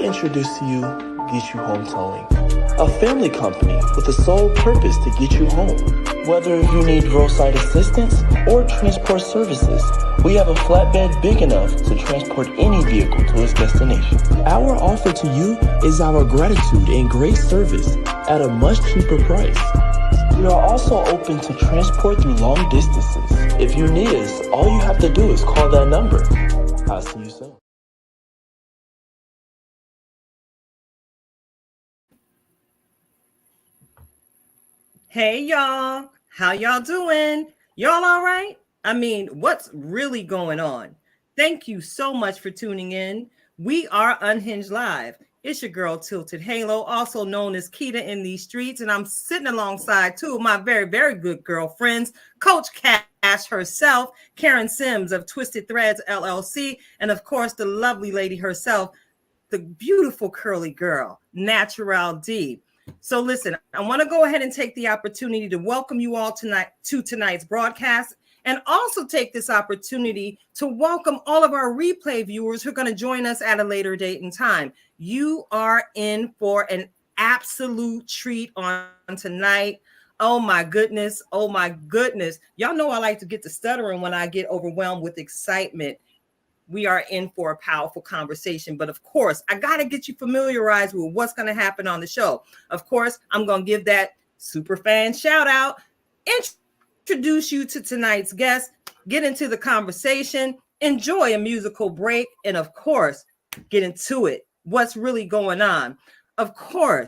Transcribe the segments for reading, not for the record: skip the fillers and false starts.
introduce to you Get You Home Towing, a family company with the sole purpose to get you home. Whether you need roadside assistance or transport services, we have a flatbed big enough to transport any vehicle to its destination. Our offer to you is our gratitude and great service at a much cheaper price. We are also open to transport through long distances. If you need us, all you have to do is call that number. I'll see you soon. Hey y'all, how y'all doing? Y'all all right? I mean, what's really going on? Thank you so much for tuning in. We are Unhinged Live. It's your girl Tilted Halo, also known as Keita in these streets, and I'm sitting alongside two of my very, very good girlfriends, Coach Cash herself, Karen Sims of Twisted Threads LLC, and of course the lovely lady herself, the beautiful curly girl, Natural D. So listen, I want to go ahead and take the opportunity to welcome you all tonight to tonight's broadcast, and also take this opportunity to welcome all of our replay viewers who are going to join us at a later date and time. You are in for an absolute treat on tonight. Oh my goodness. Oh my goodness. Y'all know I like to get to stuttering when I get overwhelmed with excitement. We are in for a powerful conversation. But of course, I got to get you familiarized with what's going to happen on the show. Of course, I'm going to give that super fan shout out, introduce you to tonight's guest, get into the conversation, enjoy a musical break, and of course, get into it. What's really going on? Of course,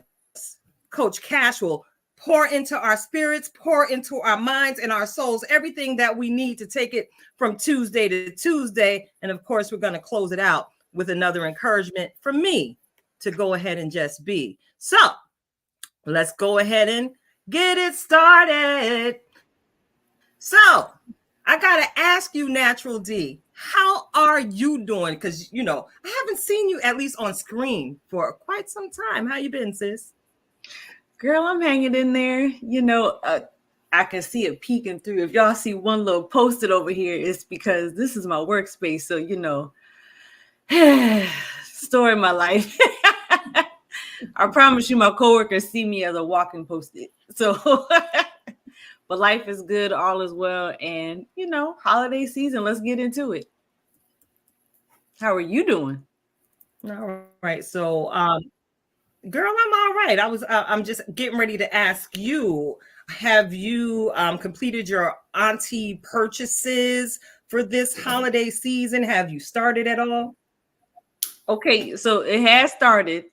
Coach Cash will pour into our spirits, pour into our minds and our souls, everything that we need to take it from Tuesday to Tuesday. And of course, we're going to close it out with another encouragement from me to go ahead and just be. So let's go ahead and get it started. So I got to ask you, Natural D, how are you doing? Because, you know, I haven't seen you at least on screen for quite some time. How you been, sis? Girl, I'm hanging in there. You know, I can see it peeking through. If y'all see one little post-it over here, it's because this is my workspace. So, you know, story of my life. I promise you, my coworkers see me as a walking post-it. So, but life is good. All is well. And, you know, holiday season, let's get into it. How are you doing? All right. So, girl, I'm all right. I'm just getting ready to ask you, have you completed your auntie purchases for this holiday season? Have you started at all? Okay, so it has started.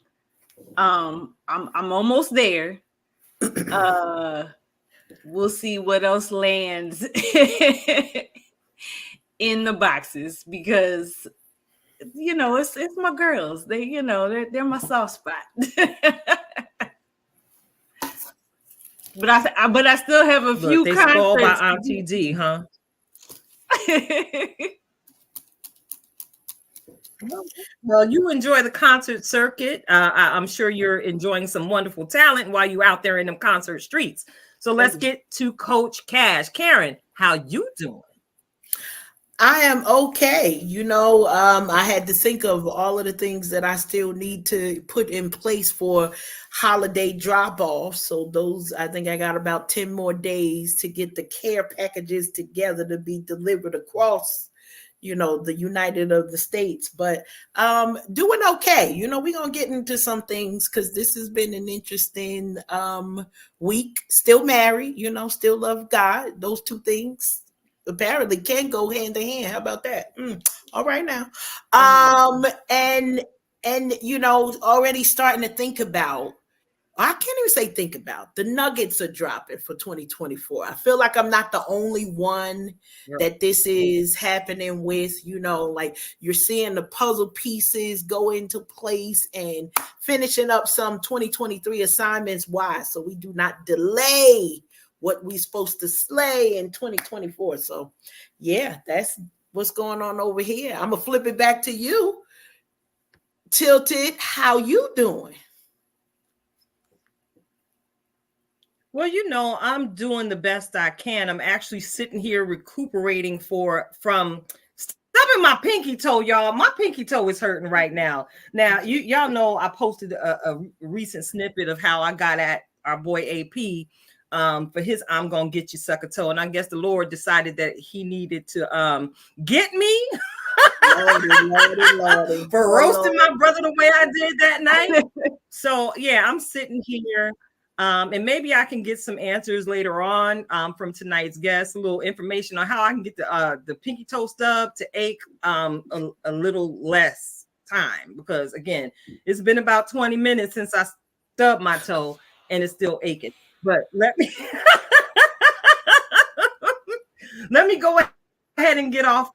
I'm almost there. We'll see what else lands in the boxes, because you know it's my girls. They, you know, they're my soft spot. But I still have a few They concerts. spoiled by Auntie D, huh? Well, you enjoy the concert circuit. I'm sure you're enjoying some wonderful talent while you're out there in them concert streets. So let's get to Coach Cash. Karen, how you doing? I am okay. You know, I had to think of all of the things that I still need to put in place for holiday drop-off. So those, I think I got about 10 more days to get the care packages together to be delivered across, you know, the United of the States. But doing okay. You know, we're going to get into some things because this has been an interesting week. Still married, you know, still love God. Those two things apparently can go hand in hand. How about that? All right now. And you know, already starting to think about, I can't even say think about, the nuggets are dropping for 2024. I feel like I'm not the only one that this is happening with. You know, like you're seeing the puzzle pieces go into place and finishing up some 2023 assignments. Why? So we do not delay what we're supposed to slay in 2024. So yeah, that's what's going on over here. I'm gonna flip it back to you, Tilted. How you doing? Well, you know, I'm doing the best I can. I'm actually sitting here recuperating from Stubbing my pinky toe, y'all. My pinky toe is hurting right now. Now, y'all know I posted a recent snippet of how I got at our boy AP for his "I'm gonna get you sucker toe," and I guess the Lord decided that He needed to get me Lordy. for roasting my brother the way I did that night. So yeah, I'm sitting here. And maybe I can get some answers later on from tonight's guest, a little information on how I can get the pinky toe stub to ache a little less time, because again, it's been about 20 minutes since I stubbed my toe and it's still aching. But let me go ahead and get off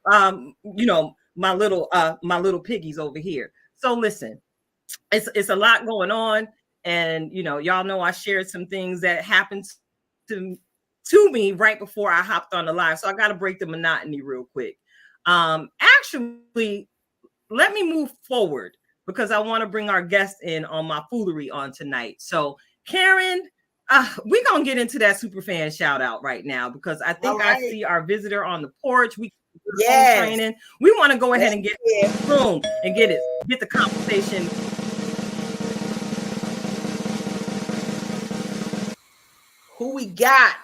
my little piggies over here. So listen, it's a lot going on. And y'all know I shared some things that happened to me right before I hopped on the live. So I got to break the monotony real quick. Actually, let me move forward because I want to bring our guest in on my foolery on tonight. So Karen, we're going to get into that super fan shout out right now because I think I see our visitor on the porch. Training. We want to go ahead and get room and get the conversation. Who we got?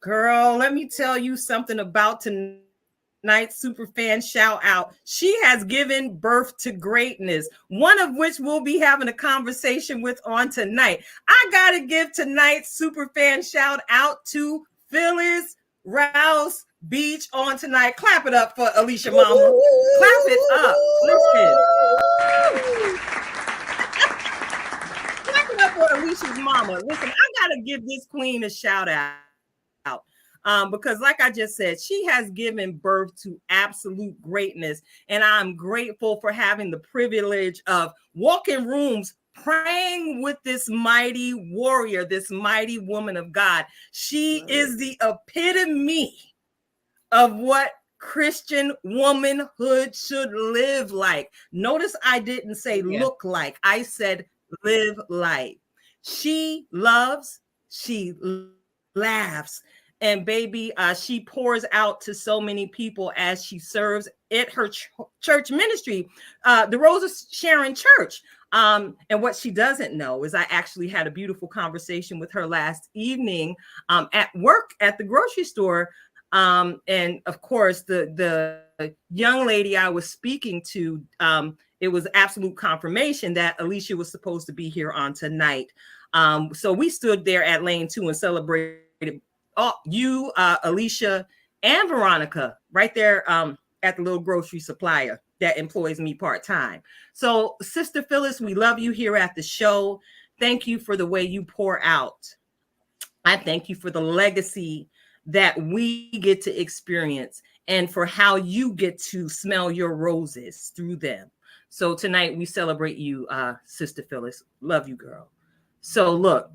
Girl, let me tell you something about tonight's superfan shout out. She has given birth to greatness, one of which we'll be having a conversation with on tonight. I got to give tonight's superfan shout out to Phyllis Rouse Beach on tonight. Clap it up for Alicia Mama. Clap it up. Listen. For Alicia's mama. Listen, I gotta give this queen a shout out because like I just said, she has given birth to absolute greatness, and I'm grateful for having the privilege of walking rooms praying with this mighty warrior, this mighty woman of God. She is the epitome of what Christian womanhood should live like. Notice I didn't say look like, I said live like. She loves, she laughs, and baby, she pours out to so many people as she serves at her church ministry, the Rose of Sharon Church. And what she doesn't know is I actually had a beautiful conversation with her last evening at work at the grocery store. And of course, the young lady I was speaking to, it was absolute confirmation that Alicia was supposed to be here on tonight. So we stood there at lane 2 and celebrated you, Alicia, and Veronica right there at the little grocery supplier that employs me part-time. So Sister Phyllis, we love you here at the show. Thank you for the way you pour out. I thank you for the legacy that we get to experience and for how you get to smell your roses through them. So tonight we celebrate you, Sister Phyllis. Love you, girl. So look,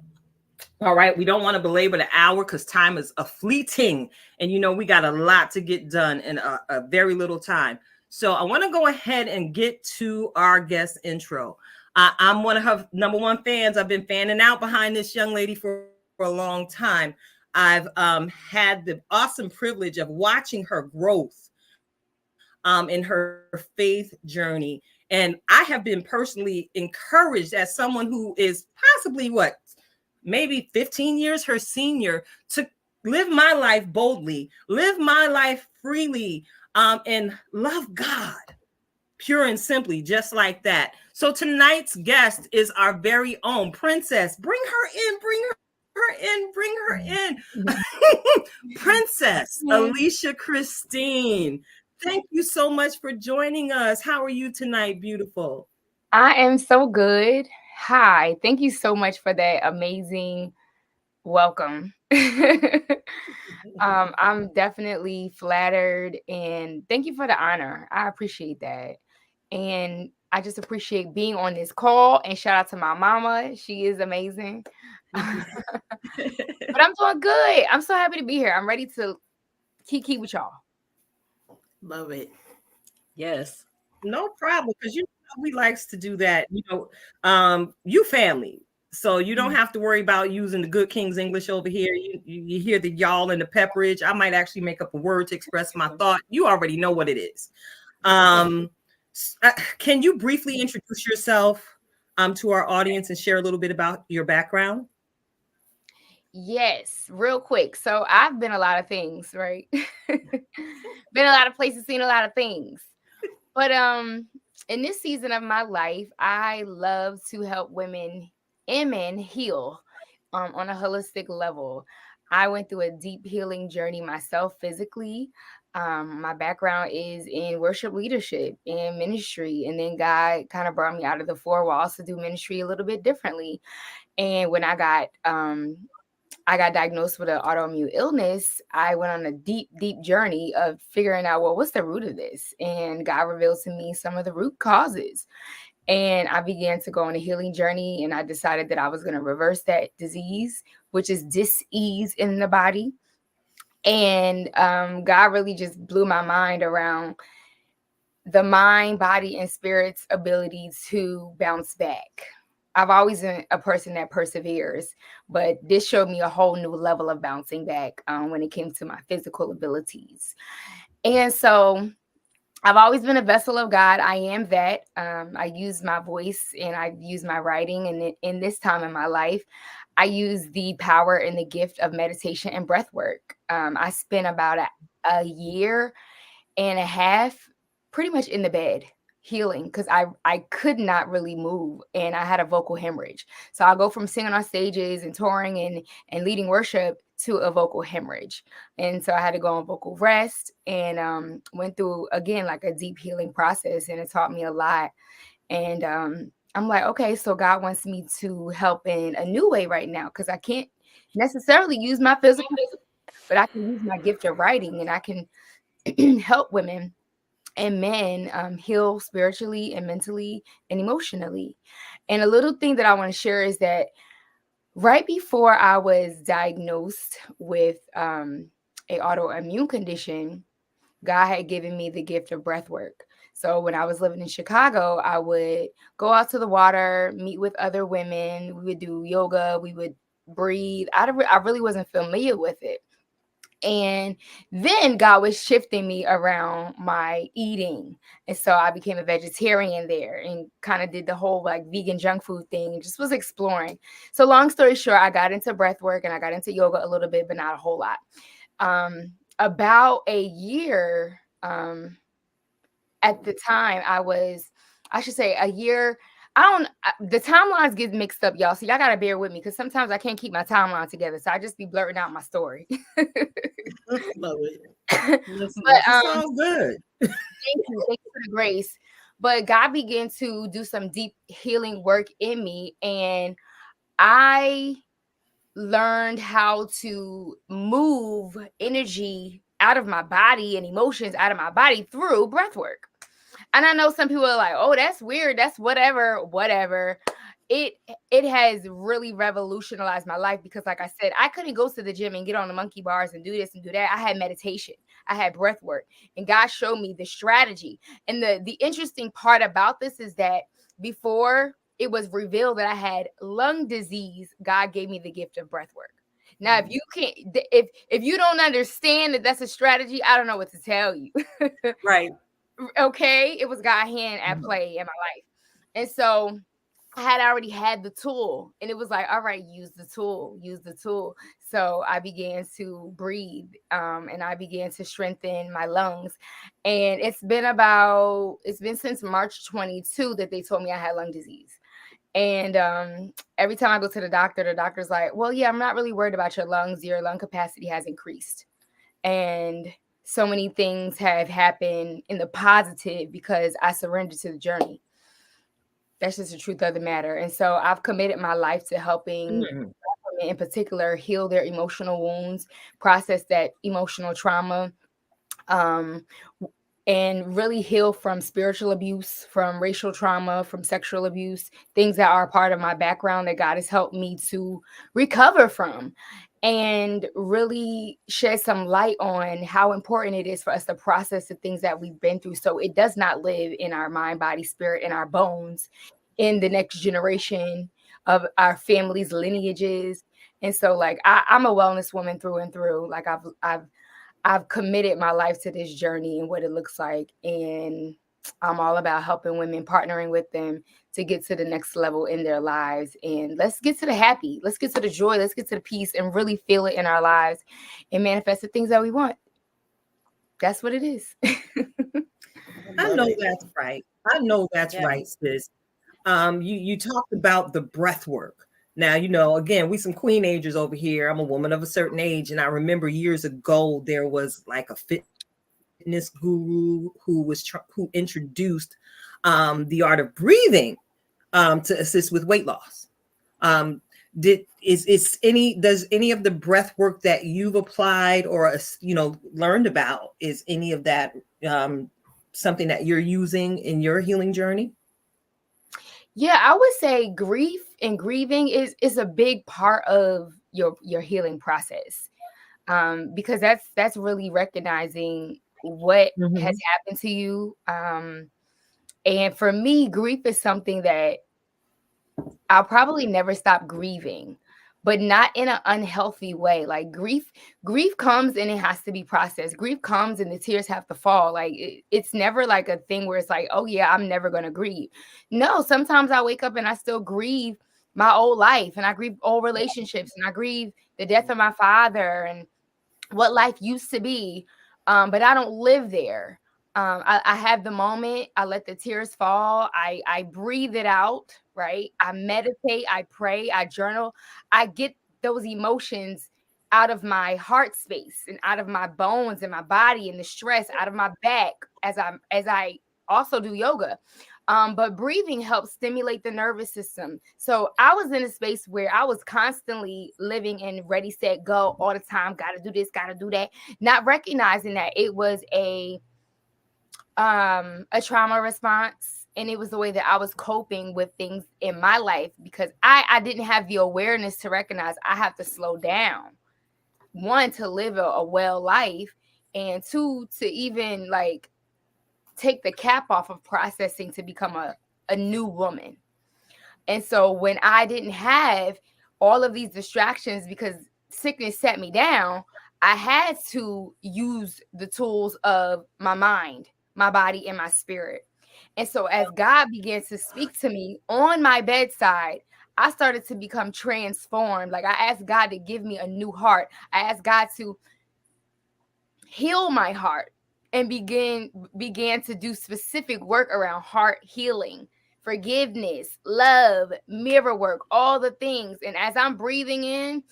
all right, we don't want to belabor the hour because time is fleeting. And we got a lot to get done in a very little time. So I want to go ahead and get to our guest intro. I'm one of her number one fans. I've been fanning out behind this young lady for a long time. I've had the awesome privilege of watching her growth in her faith journey. And I have been personally encouraged as someone who is possibly maybe 15 years her senior to live my life boldly, live my life freely, and love God pure and simply, just like that. So tonight's guest is our very own Princess. Bring her in. Princess Alicia Christine. Thank you so much for joining us. How are you tonight, beautiful? I am so good. Hi. Thank you so much for that amazing welcome. I'm definitely flattered, and thank you for the honor. I appreciate that. And I just appreciate being on this call, and shout out to my mama. She is amazing. But I'm doing good. I'm so happy to be here. I'm ready to keep with y'all. Love it. Yes. No problem. Because we likes to do that. You family. So you don't have to worry about using the good King's English over here. You hear the y'all and the pepperidge. I might actually make up a word to express my thought. You already know what it is. Can you briefly introduce yourself to our audience and share a little bit about your background? Yes, real quick. So I've been a lot of things, right? Been a lot of places, seen a lot of things. But in this season of my life, I love to help women and men heal on a holistic level. I went through a deep healing journey myself physically. My background is in worship leadership and ministry. And then God kind of brought me out of the four walls to do ministry a little bit differently. And when I got diagnosed with an autoimmune illness, I went on a deep, deep journey of figuring out, well, what's the root of this? And God revealed to me some of the root causes. And I began to go on a healing journey, and I decided that I was going to reverse that disease, which is dis-ease in the body. And God really just blew my mind around the mind, body, and spirit's ability to bounce back. I've always been a person that perseveres, but this showed me a whole new level of bouncing back when it came to my physical abilities. And so I've always been a vessel of God. I am that. I use my voice and I use my writing. And in this time in my life, I use the power and the gift of meditation and breath work. I spent about a year and a half pretty much in the bed healing because I could not really move and I had a vocal hemorrhage. So I'll go from singing on stages and touring and leading worship to a vocal hemorrhage. And so I had to go on vocal rest and went through, again, like a deep healing process, and it taught me a lot. And I'm like, okay, so God wants me to help in a new way right now because I can't necessarily use my physical, but I can use my gift of writing and I can help women and men heal spiritually and mentally and emotionally. And a little thing that I want to share is that right before I was diagnosed with a autoimmune condition, God had given me the gift of breath work. So when I was living in Chicago, I would go out to the water, meet with other women. We would do yoga. We would breathe. I really wasn't familiar with it. And then God was shifting me around my eating. And so I became a vegetarian there and kind of did the whole like vegan junk food thing and just was exploring. So long story short, I got into breath work and I got into yoga a little bit, but not a whole lot. About a year at the time, I should say a year. The timelines get mixed up, y'all. So y'all got to bear with me because sometimes I can't keep my timeline together. So I just be blurting out my story. Love it. But sounds good. Thank you for the grace. But God began to do some deep healing work in me. And I learned how to move energy out of my body and emotions out of my body through breath work. And I know some people are like, oh, that's weird. That's whatever. It has really revolutionized my life because, like I said, I couldn't go to the gym and get on the monkey bars and do this and do that. I had meditation. I had breath work. And God showed me the strategy. And the interesting part about this is that before it was revealed that I had lung disease, God gave me the gift of breath work. Now, if you can't, if you don't understand that that's a strategy, I don't know what to tell you. Right. Okay, it was God's hand at play in my life. And so I had already had the tool and it was like, all right, use the tool. So I began to breathe and I began to strengthen my lungs. And it's been since March 22 that they told me I had lung disease. And every time I go to the doctor's like, well, yeah, I'm not really worried about your lungs. Your lung capacity has increased. And so many things have happened in the positive because I surrendered to the journey. That's just the truth of the matter. And so I've committed my life to helping women in particular heal their emotional wounds, process that emotional trauma, and really heal from spiritual abuse, from racial trauma, from sexual abuse, things that are part of my background that God has helped me to recover from. And really shed some light on how important it is for us to process the things that we've been through so it does not live in our mind, body, spirit, and our bones in the next generation of our family's lineages. And so like I'm a wellness woman through and through. Like I've committed my life to this journey and what it looks like. And I'm all about helping women, partnering with them to get to the next level in their lives. And let's get to the happy, let's get to the joy, let's get to the peace and really feel it in our lives and manifest the things that we want. That's what it is. I know that's right. I know that's Yes. right, sis. You talked about the breath work. Now, again, we some queen agers over here. I'm a woman of a certain age, and I remember years ago there was like a fitness guru who introduced the art of breathing to assist with weight loss. Does any of the breath work that you've applied or learned about, is any of that something that you're using in your healing journey? Yeah, I would say grief and grieving is a big part of your healing process, because that's really recognizing what has happened to you. And for me, grief is something that I'll probably never stop grieving, but not in an unhealthy way. Like grief comes and it has to be processed. Grief comes and the tears have to fall. Like it's never like a thing where it's like, oh yeah, I'm never going to grieve. No, sometimes I wake up and I still grieve my old life, and I grieve old relationships, and I grieve the death of my father and what life used to be. But I don't live there. I have the moment, I let the tears fall, I breathe it out, right? I meditate, I pray, I journal, I get those emotions out of my heart space and out of my bones and my body and the stress out of my back as I also do yoga. But breathing helps stimulate the nervous system. So I was in a space where I was constantly living in ready, set, go all the time. Got to do this, got to do that. Not recognizing that it was a trauma response, and it was the way that I was coping with things in my life, because I didn't have the awareness to recognize I have to slow down, one, to live a well life, and two, to even like take the cap off of processing to become a new woman. And so when I didn't have all of these distractions because sickness set me down, I had to use the tools of my mind, my body, and my spirit. And so as God began to speak to me on my bedside, I started to become transformed. Like I asked God to give me a new heart. I asked God to heal my heart and began to do specific work around heart healing, forgiveness, love, mirror work, all the things. And as I'm breathing in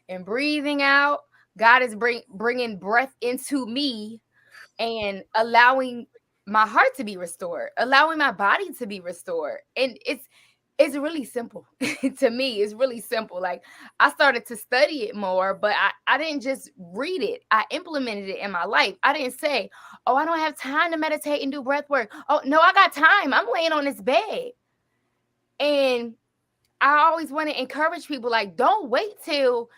and breathing out, God is bringing breath into me and allowing my heart to be restored, allowing my body to be restored. And it's really simple. To me, it's really simple. Like I started to study it more, but I didn't just read it. I implemented it in my life. I didn't say, oh, I don't have time to meditate and do breath work. Oh, no, I got time. I'm laying on this bed. And I always want to encourage people, like, don't wait till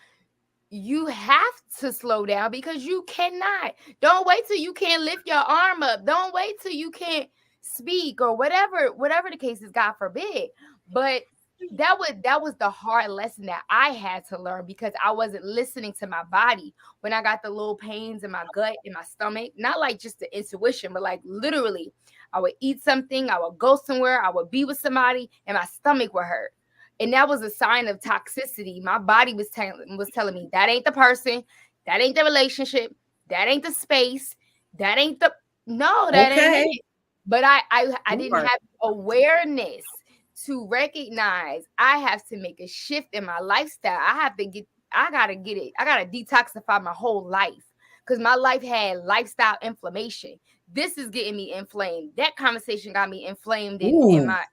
you have to slow down, because you cannot. Don't wait till you can't lift your arm up. Don't wait till you can't speak or whatever the case is, God forbid. But that was the hard lesson that I had to learn, because I wasn't listening to my body when I got the little pains in my gut, in my stomach. Not like just the intuition, but like literally, I would eat something, I would go somewhere, I would be with somebody, and my stomach would hurt. And that was a sign of toxicity. My body was telling me that ain't the person, that ain't the relationship, that ain't the space, that ain't the that ain't it. But I didn't have awareness to recognize I have to make a shift in my lifestyle. I gotta detoxify my whole life, because my life had lifestyle inflammation. This is getting me inflamed. That conversation got me inflamed in my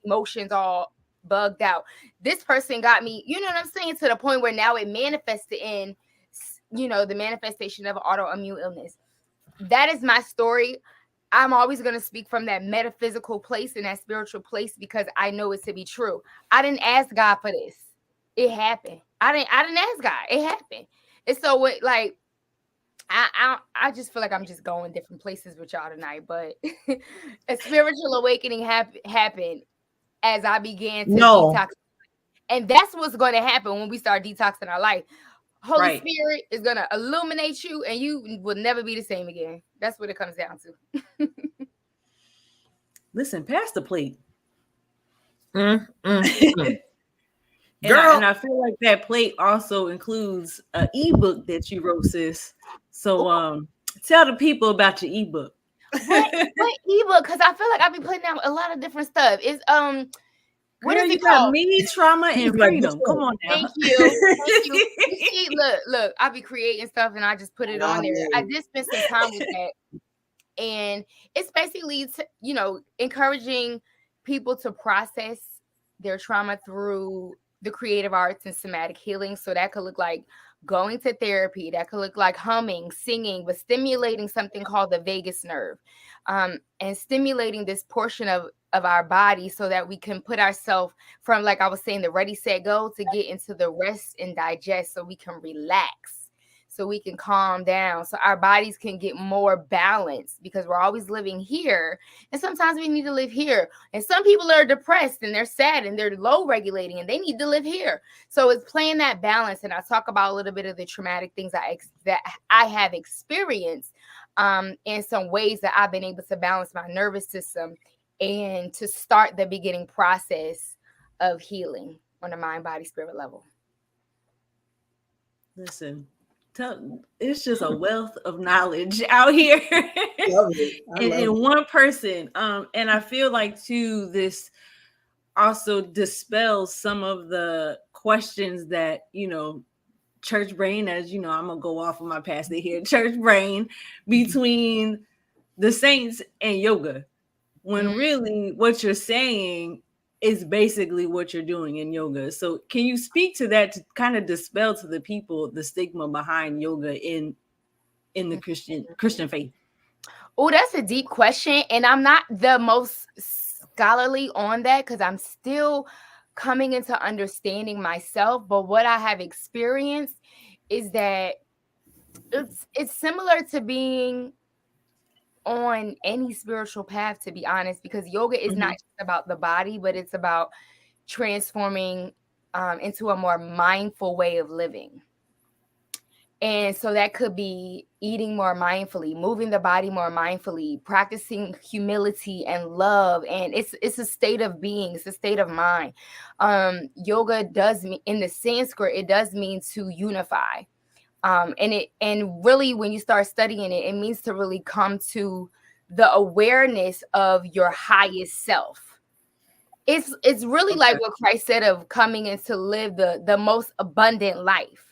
emotions all bugged out. This person got me, you know what I'm saying, to the point where now it manifested in, the manifestation of autoimmune illness. That is my story. I'm always going to speak from that metaphysical place and that spiritual place, because I know it to be true. I didn't ask God for this. It happened. I didn't ask God. It happened. And so what, like, I just feel like I'm just going different places with y'all tonight, but a spiritual awakening happened as I began to detox. And that's what's going to happen when we start detoxing our life. Holy Right. Spirit is going to illuminate you, and you will never be the same again. That's what it comes down to. Listen, pass the plate. Mm. And Girl, I feel like that plate also includes an ebook that you wrote, sis. So tell the people about your ebook. What ebook? Because I feel like I've been putting out a lot of different stuff. It's what Girl, is you it got called? me, trauma, and Like, freedom. Come on now. Thank you. Thank you. You see, look, I be creating stuff and I just put it on there. I did spend some time with that. And it's basically, encouraging people to process their trauma through the creative arts and somatic healing. So that could look like going to therapy. That could look like humming, singing, but stimulating something called the vagus nerve, and stimulating this portion of our body so that we can put ourselves from, like I was saying, the ready, set, go to get into the rest and digest so we can relax, so we can calm down, so our bodies can get more balanced, because we're always living here. And sometimes we need to live here. And some people are depressed and they're sad and they're low regulating and they need to live here. So it's playing that balance. And I talk about a little bit of the traumatic things that I have experienced, and some ways that I've been able to balance my nervous system and to start the beginning process of healing on a mind, body, spirit level. Listen, it's just a wealth of knowledge out here in one person. And I feel like too, this also dispels some of the questions that, church brain, as I'm gonna go off of my pastor here, church brain between the saints and yoga, when really what you're saying is basically what you're doing in yoga. So can you speak to that, to kind of dispel to the people the stigma behind yoga in the Christian faith? Oh, that's a deep question. And I'm not the most scholarly on that because I'm still coming into understanding myself. But what I have experienced is that it's similar to being on any spiritual path, to be honest, because yoga is not just about the body, but it's about transforming into a more mindful way of living. And so that could be eating more mindfully, moving the body more mindfully, practicing humility and love. And it's a state of being. It's a state of mind. Yoga does mean, in the Sanskrit, it does mean to unify. And really, when you start studying it, it means to really come to the awareness of your highest self. It's really like what Christ said of coming in to live the most abundant life.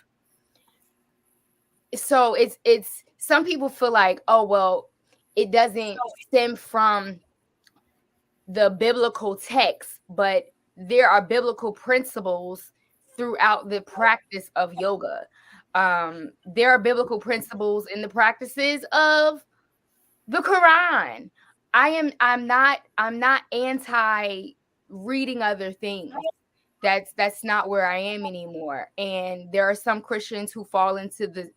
So it's some people feel like, oh, well, it doesn't stem from the biblical text, but there are biblical principles throughout the practice of yoga. There are biblical principles in the practices of the Quran. I'm not anti reading other things. That's not where I am anymore. And there are some Christians who fall into the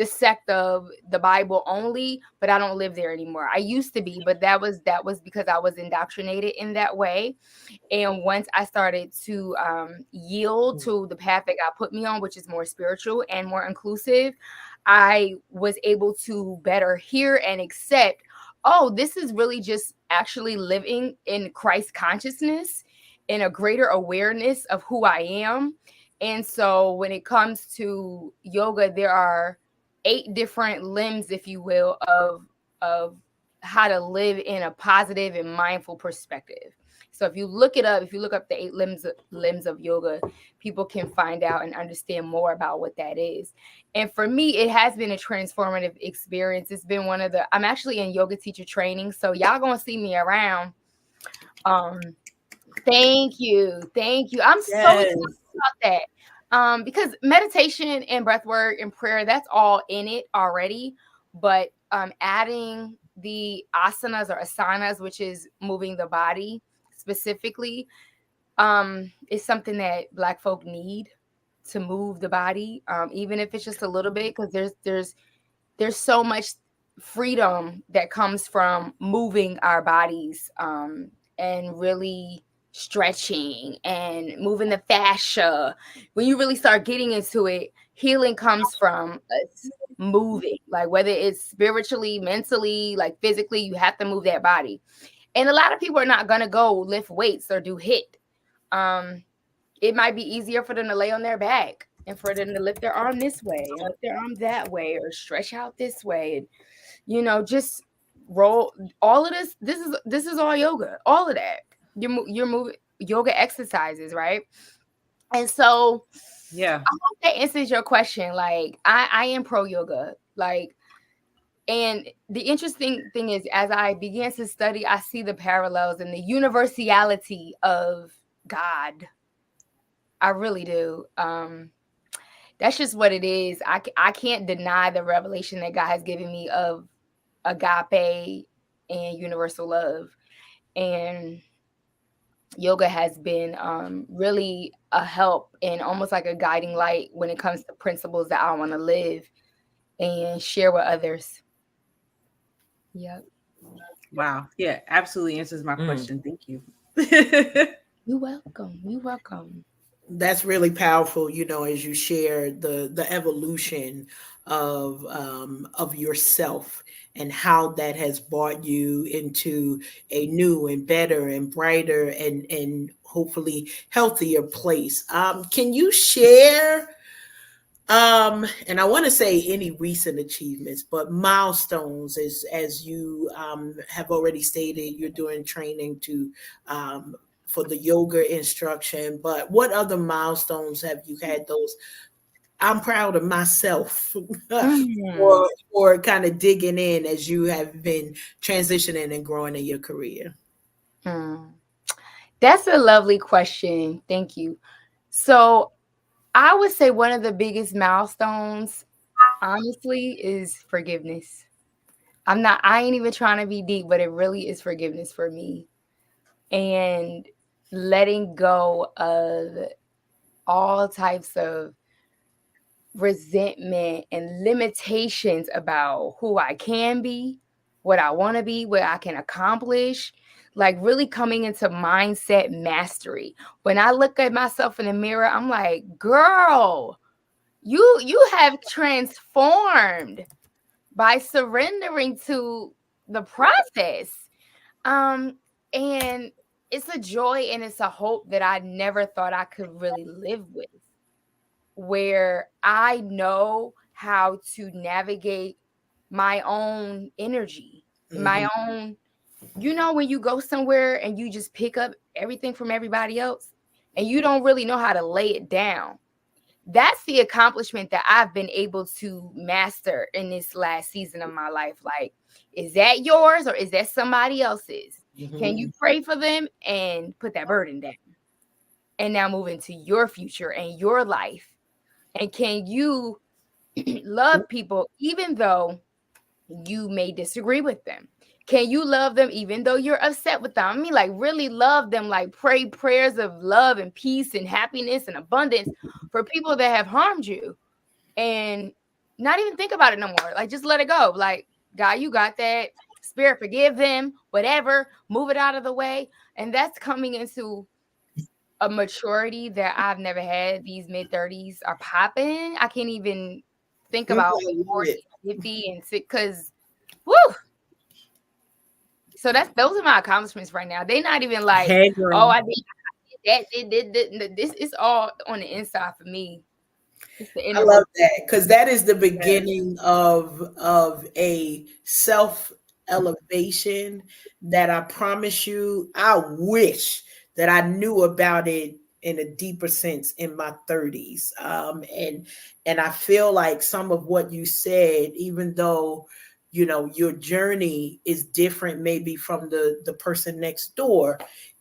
sect of the Bible only, but I don't live there anymore. I used to be, but that was because I was indoctrinated in that way. And once I started to yield to the path that God put me on, which is more spiritual and more inclusive, I was able to better hear and accept, oh, this is really just actually living in Christ consciousness, in a greater awareness of who I am. And so when it comes to yoga, there are 8 different limbs, if you will, of how to live in a positive and mindful perspective. So if you look it up, if you look up the 8 limbs of yoga, people can find out and understand more about what that is. And for me, it has been a transformative experience. It's been I'm actually in yoga teacher training, so y'all gonna see me around. Thank you. I'm so excited about that. Because meditation and breath work and prayer, that's all in it already. But adding the asanas or asanas, which is moving the body specifically, is something that Black folk need to move the body, even if it's just a little bit, because there's so much freedom that comes from moving our bodies, and really stretching and moving the fascia, when you really start getting into it, healing comes from us moving, like whether it's spiritually, mentally, like physically, you have to move that body. And a lot of people are not going to go lift weights or do HIIT. It might be easier for them to lay on their back and for them to lift their arm this way and lift their arm that way or stretch out this way. And, you know, just roll all of this. This is all yoga, all of that. You're moving yoga exercises, right? And so Yeah, I hope that answers your question. Like I am pro yoga, like, and the interesting thing is, as I began to study, I see the parallels and the universality of God. I really do. That's just what it is. I can't deny the revelation that God has given me of agape and universal love. And yoga has been really a help and almost like a guiding light when it comes to principles that I want to live and share with others. Yep. wow, yeah, absolutely answers my question. Thank you. You're welcome. You're welcome. That's really powerful, you know, as you share the evolution of yourself and how that has brought you into a new and better and brighter and hopefully healthier place. Can you share, and I want to say any recent achievements, but milestones, as you have already stated, you're doing training to for the yoga instruction, but what other milestones have you had? Those I'm proud of myself for kind of digging in as you have been transitioning and growing in your career. That's a lovely question. Thank you. So I would say one of the biggest milestones, honestly, is forgiveness. I ain't even trying to be deep, but it really is forgiveness for me. And letting go of all types of resentment and limitations about who I can be, what I want to be, what I can accomplish, like really coming into mindset mastery. When I look at myself in the mirror, I'm like, girl, you have transformed by surrendering to the process. And it's a joy and it's a hope that I never thought I could really live with, where I know how to navigate my own energy, my own, you know, when you go somewhere and you just pick up everything from everybody else and you don't really know how to lay it down. That's the accomplishment that I've been able to master in this last season of my life. Like, is that yours or is that somebody else's? Can you pray for them and put that burden down and now move into your future and your life? And can you love people even though you may disagree with them? Can you love them even though you're upset with them? I mean, like really love them, like pray prayers of love and peace and happiness and abundance for people that have harmed you and not even think about it no more. Like just let it go. Like, God, you got that. Spirit, forgive them, whatever, move it out of the way. And that's coming into a maturity that I've never had. These mid-30s are popping. I can't even think about 40, 50, and 6 because, woo. So those are my accomplishments right now. They're not even like, Hey, girl. oh, I did. This is all on the inside for me. I love that because that is the beginning of a self elevation that I promise you, I wish that I knew about it in a deeper sense in my 30s. And I feel like some of what you said, even though you know your journey is different maybe from the person next door,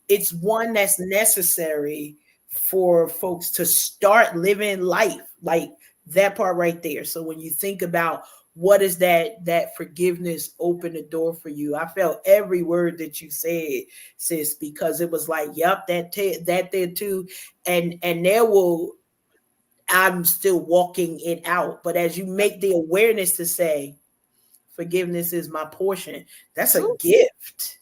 it's one that's necessary for folks to start living life, like that part right there. So when you think about what is that forgiveness open the door for you, I felt every word that you said, sis, because it was like, yep, that there too, and there will, I'm still walking it out. But as you make the awareness to say, forgiveness is my portion, that's a gift.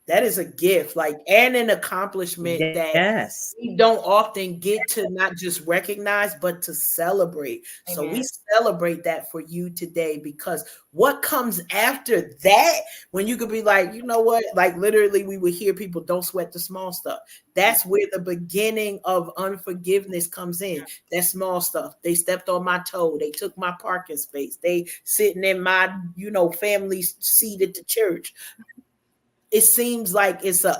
That is a gift, like, and an accomplishment that Yes. we don't often get to not just recognize, but to celebrate. So we celebrate that for you today, because what comes after that, when you could be like, you know what, like literally we would hear people, don't sweat the small stuff. That's where the beginning of unforgiveness comes in. That small stuff. They stepped on my toe. They took my parking space. They sitting in my, family seat at the church. It seems like it's an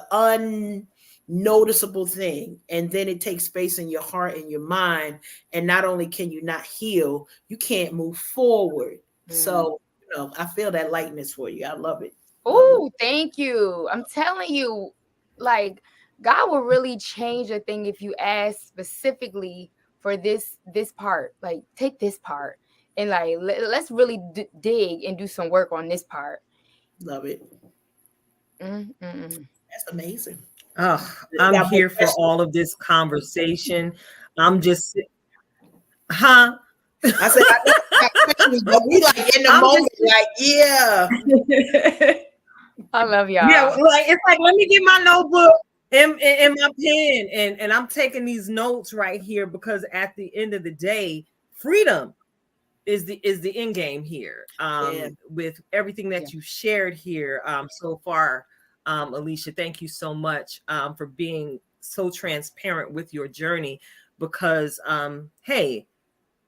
unnoticeable thing, and then it takes space in your heart and your mind, and not only can you not heal, you can't move forward. So I feel that lightness for you. I love it. Oh, thank you. I'm telling you, like, God will really change a thing if you ask specifically for this part. Like, take this part and like let's really dig and do some work on this part. Love it. That's amazing. Oh, I'm here for all of this conversation. I'm just, I said, but we like in the moment, like, yeah. I love y'all. Yeah, like it's like, let me get my notebook and my pen, and I'm taking these notes right here, because at the end of the day, freedom is the end game here. With everything that you shared here so far. Alicia, thank you so much for being so transparent with your journey, because hey,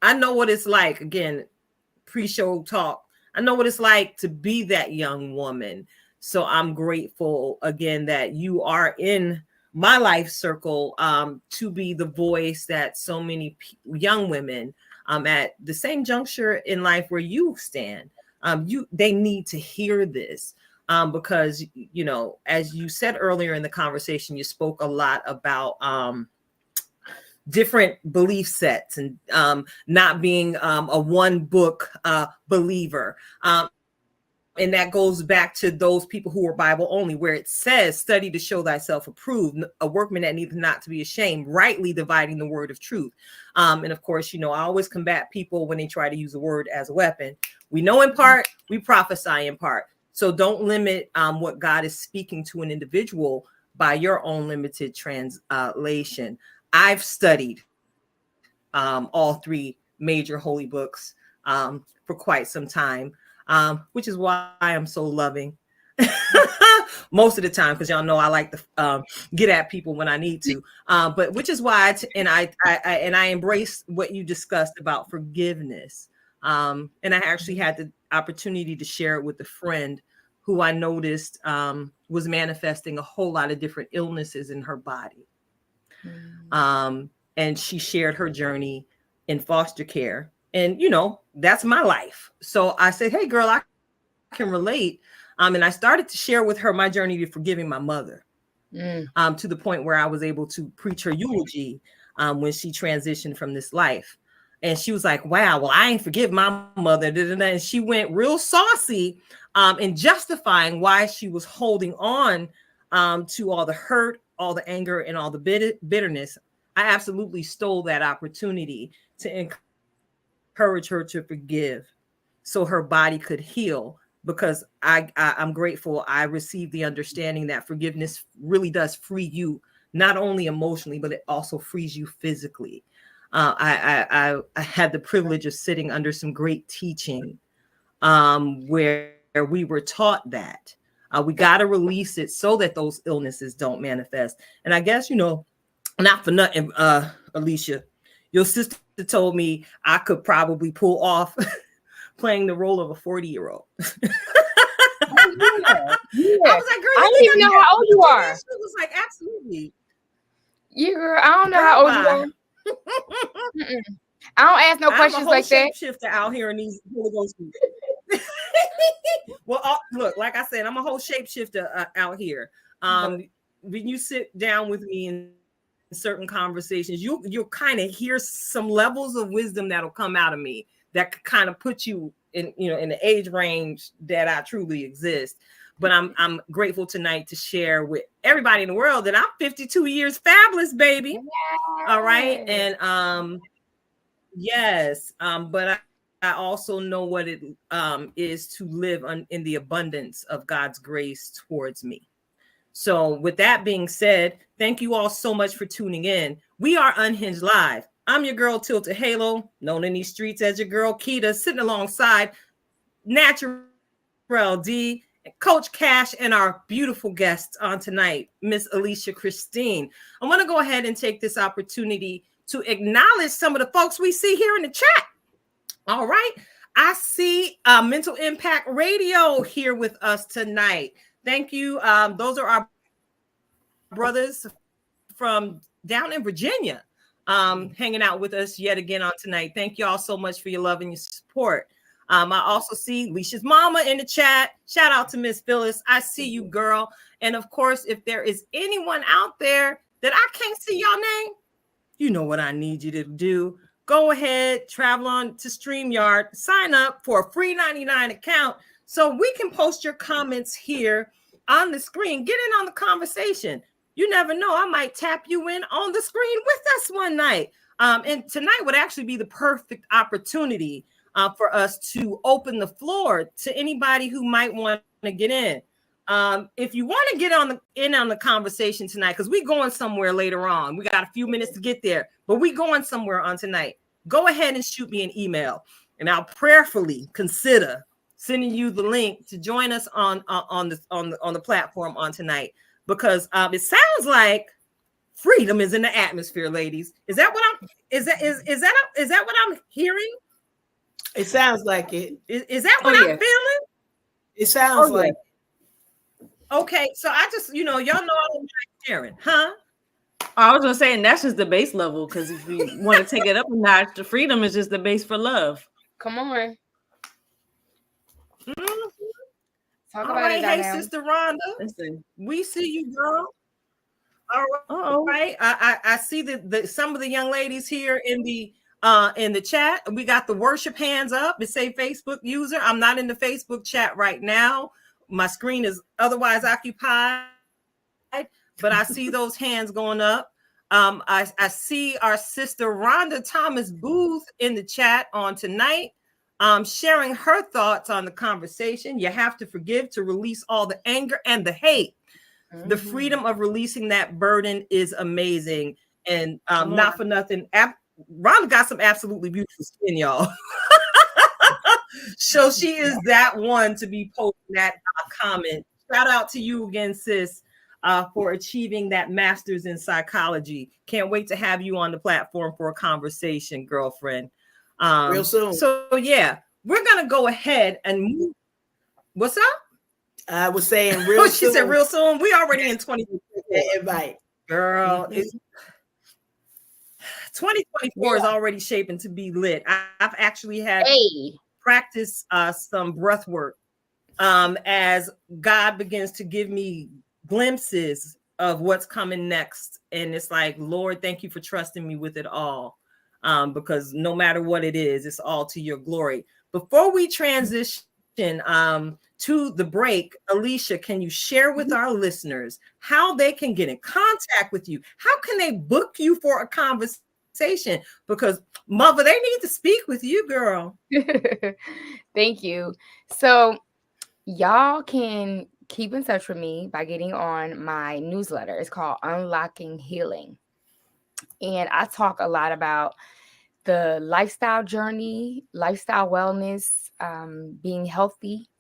I know what it's like. Again, pre-show talk, I know what it's like to be that young woman. So I'm grateful again that you are in my life circle to be the voice that so many young women at the same juncture in life where you stand, they need to hear this. Because, as you said earlier in the conversation, you spoke a lot about different belief sets and not being a one book believer. And that goes back to those people who are Bible only, where it says, study to show thyself approved, a workman that needeth not to be ashamed, rightly dividing the word of truth. And of course, I always combat people when they try to use a word as a weapon. We know in part, we prophesy in part. So don't limit what God is speaking to an individual by your own limited translation. I've studied all three major holy books for quite some time, which is why I'm so loving most of the time, because y'all know I like to get at people when I need to. But which is why I embrace what you discussed about forgiveness. And I actually had the opportunity to share it with a friend who I noticed was manifesting a whole lot of different illnesses in her body. And she shared her journey in foster care. And, that's my life. So I said, hey, girl, I can relate. And I started to share with her my journey to forgiving my mother, to the point where I was able to preach her eulogy when she transitioned from this life. And she was like, wow, well, I ain't forgive my mother. And she went real saucy in justifying why she was holding on to all the hurt, all the anger, and all the bitterness. I absolutely stole that opportunity to encourage her to forgive so her body could heal, because I'm grateful I received the understanding that forgiveness really does free you, not only emotionally, but it also frees you physically. I had the privilege of sitting under some great teaching where we were taught that we got to release it so that those illnesses don't manifest. And I guess, not for nothing, Alicia, your sister told me I could probably pull off playing the role of a 40-year-old. Yeah. I was like, girl, I don't even know how old you are. She was like, absolutely. Yeah, girl, I don't know how old you are. I don't ask no questions like that. Shifter out here in these Holy Ghost. Well, look, like I said, I'm a whole shapeshifter out here. When you sit down with me in certain conversations, you'll kind of hear some levels of wisdom that'll come out of me that could kind of put you in, in the age range that I truly exist. But I'm grateful tonight to share with everybody in the world that I'm 52 years fabulous, baby. Yes. All right. And yes, but I also know what it is to live in the abundance of God's grace towards me. So with that being said, thank you all so much for tuning in. We are Unhinged Live. I'm your girl Tilted Halo, known in these streets as your girl Keita, sitting alongside Natural D, Coach Cash, and our beautiful guest on tonight, Miss Alicia Christine. I want to go ahead and take this opportunity to acknowledge some of the folks we see here in the chat. All right. I see Mental Impact Radio here with us tonight. Thank you. Those are our brothers from down in Virginia, hanging out with us yet again on tonight. Thank you all so much for your love and your support. I also see Alicia's mama in the chat. Shout out to Miss Phyllis. I see you, girl. And of course, if there is anyone out there that I can't see your name, you know what I need you to do. Go ahead, travel on to StreamYard, sign up for a free 99 account so we can post your comments here on the screen. Get in on the conversation. You never know, I might tap you in on the screen with us one night. And tonight would actually be the perfect opportunity for us to open the floor to anybody who might want to get in. If you want to get in on the conversation tonight, because we're going somewhere later on. We got a few minutes to get there, but we're going somewhere on tonight. Go ahead and shoot me an email, and I'll prayerfully consider sending you the link to join us on the platform on tonight. Because it sounds like freedom is in the atmosphere, ladies. Is that what I'm hearing? It sounds like it. Is that what I'm feeling? It sounds like. Okay, so I just, y'all know I don't like sharing, huh? I was gonna say, and that's just the base level, because if you want to take it up a notch, the freedom is just the base for love. Come on. Mm-hmm. Talk All about right, it, hey, now. Sister Rhonda. Listen. We see you, girl. All right. Uh-oh. Right. I see that some of the young ladies here in the chat. We got the worship hands up. It say Facebook user. I'm not in the Facebook chat right now. My screen is otherwise occupied, but I see those hands going up. I see our sister Rhonda Thomas Booth in the chat on tonight, sharing her thoughts on the conversation. You have to forgive to release all the anger and the hate. Mm-hmm. The freedom of releasing that burden is amazing. And not for nothing, Rhonda got some absolutely beautiful skin, y'all. So she is that one to be posting that comment. Shout out to you again, sis, for achieving that master's in psychology. Can't wait to have you on the platform for a conversation, girlfriend. Real soon. So yeah, we're gonna go ahead and move. What's up? I was saying real soon. She said real soon. We already in 2024. Right. Girl, 2024 is already shaping to be lit. I've actually had practice some breath work as God begins to give me glimpses of what's coming next. And it's like, Lord, thank you for trusting me with it all. Because no matter what it is, it's all to your glory. Before we transition to the break, Alicia, can you share with our listeners how they can get in contact with you? How can they book you for a conversation? Because mother, they need to speak with you, girl. Thank you. So y'all can keep in touch with me by getting on my newsletter. It's called Unlocking Healing. And I talk a lot about the lifestyle journey, lifestyle wellness, being healthy.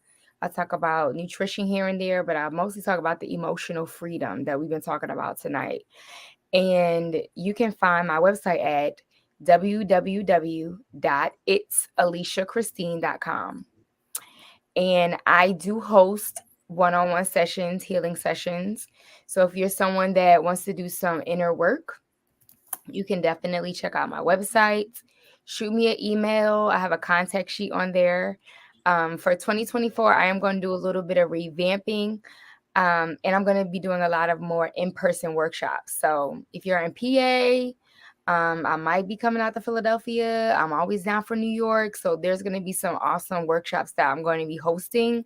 I talk about nutrition here and there, but I mostly talk about the emotional freedom that we've been talking about tonight. And you can find my website at www.itsaliciachristine.com. And I do host one-on-one sessions, healing sessions. So if you're someone that wants to do some inner work, you can definitely check out my website. Shoot me an email. I have a contact sheet on there. For 2024, I am going to do a little bit of revamping. And I'm going to be doing a lot of more in-person workshops. So if you're in PA, I might be coming out to Philadelphia. I'm always down for New York. So there's going to be some awesome workshops that I'm going to be hosting.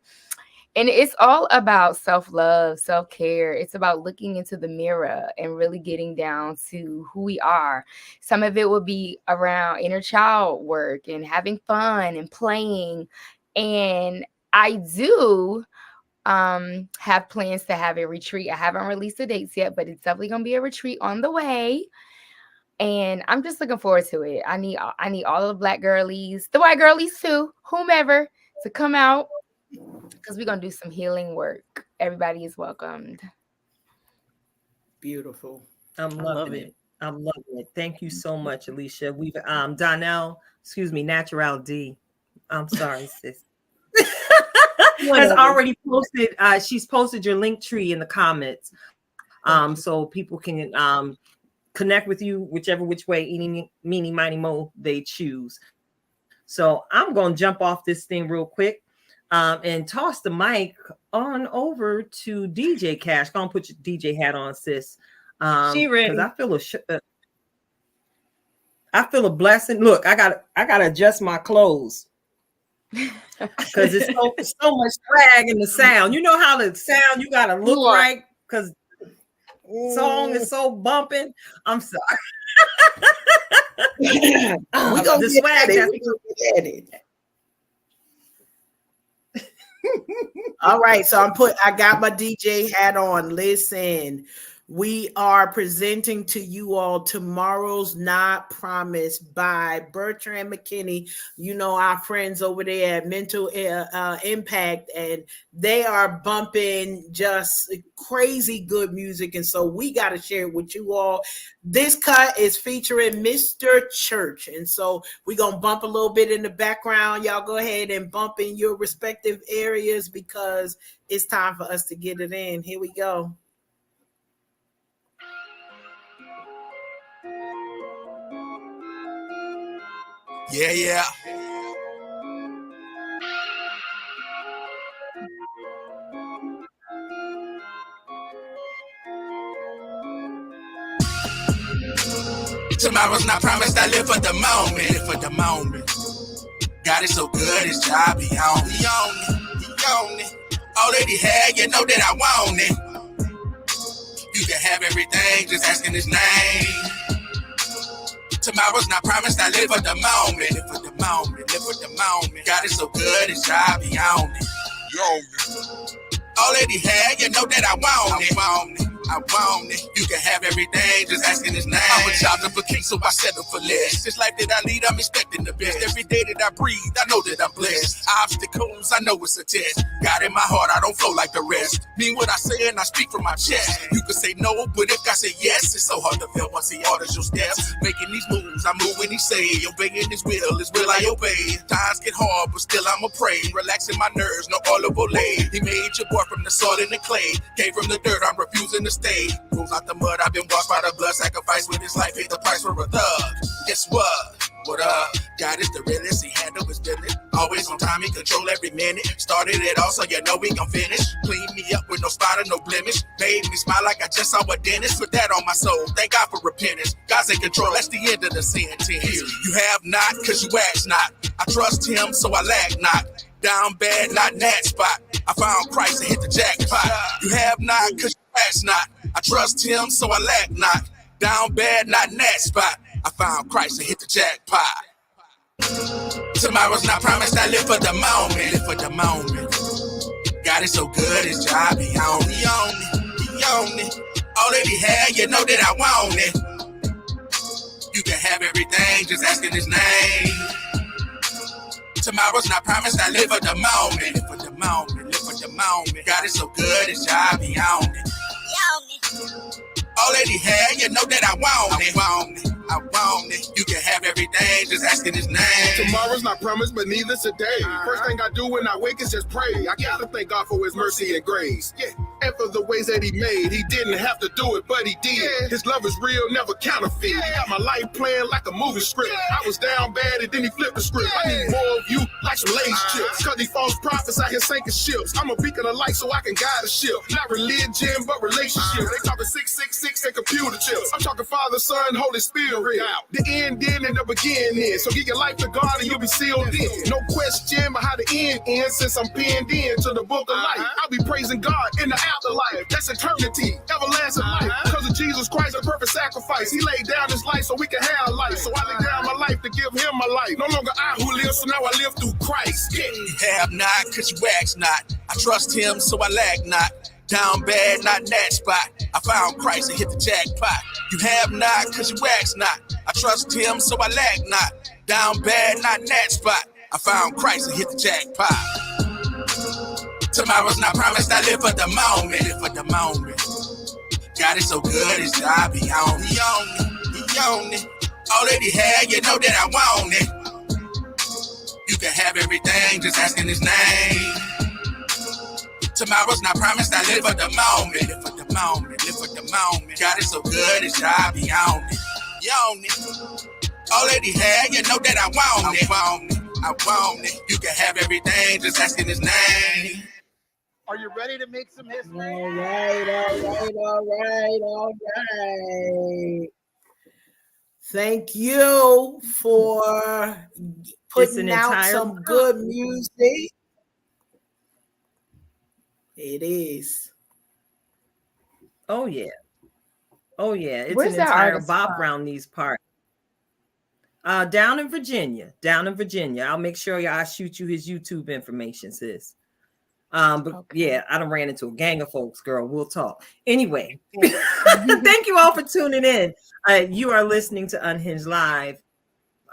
And it's all about self-love, self-care. It's about looking into the mirror and really getting down to who we are. Some of it will be around inner child work and having fun and playing. And I do have plans to have a retreat. I haven't released the dates yet, but it's definitely gonna be a retreat on the way. And I'm just looking forward to it. I need all of the Black girlies, the white girlies too, whomever, to come out because we're gonna do some healing work. Everybody is welcomed. Beautiful. I'm loving it. I'm loving it. Thank you so much, Alicia. We've Donnell, Natural D. I'm sorry, sis. Has already posted. She's posted your link tree in the comments, so people can connect with you which way, eeny, meeny, miny, mo they choose. So I'm gonna jump off this thing real quick and toss the mic on over to DJ Cash. Go on, put your DJ hat on, sis. She ready? Because I feel a blessing. Look, I gotta adjust my clothes. Because it's so much swag in the sound. You know how the sound you gotta look right because song is so bumping. I'm sorry. We're gonna The get swag at it. All right, so I got my DJ hat on. Listen, we are presenting to you all Tomorrow's Not Promised by Bertrand McKinney. You know, our friends over there at Mental Impact, and they are bumping just crazy good music. And so we got to share it with you all. This cut is featuring Mr. Church. And so we're going to bump a little bit in the background. Y'all go ahead and bump in your respective areas because it's time for us to get it in. Here we go. Yeah. Tomorrow's not promised. I live for the moment. God is so good, his job, he on it. All that he had, you know that I want it. You can have everything, just asking his name. Tomorrow's not promised, I live for the moment. Live for the moment. God is so good, his job, he on it. All that he had, you know that I want it. You can have everything, just asking his name. I'm a child of a king, so I settle for less. This life that I lead, I'm expecting the best. Every day that I breathe, I know that I'm blessed. Obstacles, I know it's a test. God in my heart, I don't flow like the rest. Mean what I say and I speak from my chest. You can say no, but if I say yes, it's so hard to feel once he orders your steps. Making these moves, I move when he say. Obeying his will I obey. Times get hard, but still I'ma pray. Relaxing my nerves, no olive oil. He made your boy from the soil and the clay. Came from the dirt, I'm refusing to stay. Rose out the mud, I've been washed by the blood. Sacrifice with his life, paid the price for a thug. Guess what? What up? God is the realest, he handle his business. Always on time, he control every minute. Started it all, so you know we gon' finish. Clean me up with no spot or no blemish. Made me smile like I just saw a dentist. Put that on my soul, thank God for repentance. God's in control, that's the end of the sentence. You have not, cause you ask not. I trust him, so I lack not. Down bad, not in that spot. I found Christ and hit the jackpot. You have not, cause you ask not. I trust him, so I lack not. Down bad, not in that spot. I found Christ and hit the jackpot. Tomorrow's not promised, I live for the moment. God is so good, his job, he on it. All that he had, you know that I want it. You can have everything, just asking his name. Tomorrow's not promised, I live for the moment. Live for the moment. God is so good, his job, he on it. All that he had, you know that I want it. You can have everything, just asking his name. Tomorrow's not promised, but neither today. First thing I do when I wake is just pray. I gotta thank God for his mercy and grace. Yeah. And for the ways that he made. He didn't have to do it, but he did. Yeah. His love is real, never counterfeit. Yeah. He got my life playing like a movie script. Yeah. I was down bad and then he flipped the script. Yeah. I need more of you like some Lay's chips. Cause these false prophets out here sinking ships. I'm a beacon of light so I can guide a ship. Not religion, but relationship. They talking 666 and computer chips. I'm talking Father, Son, Holy Spirit. The end in and the beginning. So give your life to God and you'll be sealed in. No question about how the end ends since I'm pinned in to the book of life. I'll be praising God in the afterlife. That's eternity, everlasting life. Because of Jesus Christ, the perfect sacrifice. He laid down his life so we can have life. So I lay down my life life to give him my life. No longer I who live, so now I live through Christ. Yeah. You have not, cause you ask not. I trust him, so I lag not. Down bad, not in that spot. I found Christ and hit the jackpot. You have not, cause you ask not. I trust him, so I lag not. Down bad, not in that spot. I found Christ and hit the jackpot. Tomorrow's not promised, I live for the moment. Live for the moment. God is so good, his job, he on it. He on it, he on it. All that he had, you know that I want it. You can have everything, just asking his name. Tomorrow's not promised, I live for the moment. Live for the moment, live for the moment. God is so good, his job, he on it. He on it. All that he had, you know that I want it. I want it, I want it. You can have everything, just asking his name. Are you ready to make some history? All right. Thank you for putting out some good music. It is. Oh yeah. It's Where's an that entire artist bop from? around these parts. Down in Virginia. I'll make sure I shoot you his YouTube information, sis. But Okay. yeah, I done ran into a gang of folks, girl. We'll talk. Anyway, thank you all for tuning in. You are listening to Unhinged Live.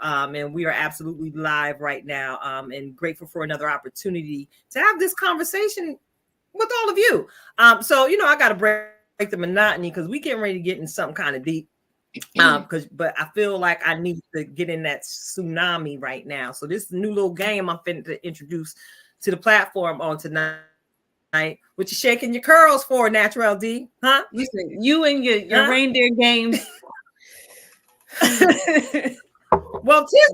And we are absolutely live right now. And grateful for another opportunity to have this conversation with all of you. So I gotta break the monotony because we getting ready to get in something kind of deep. But I feel like I need to get in that tsunami right now. So this new little game I'm finna to introduce to the platform on tonight. What you shaking your curls for, Natural D? Huh? Listen, you and your reindeer games. Well, tis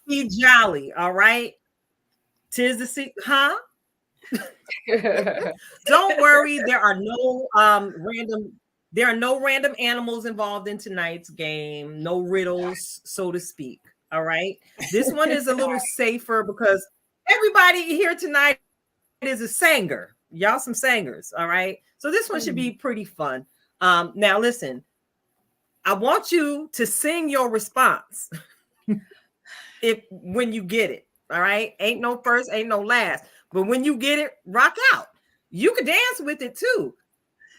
be jolly, all right? Tis the huh? Don't worry, there are no random animals involved in tonight's game, no riddles, so to speak. All right. This one is a little safer because everybody here tonight is a singer. Y'all some singers, all right? So this one should be pretty fun. Now listen, I want you to sing your response when you get it, all right? Ain't no first, ain't no last. But when you get it, rock out. You can dance with it too.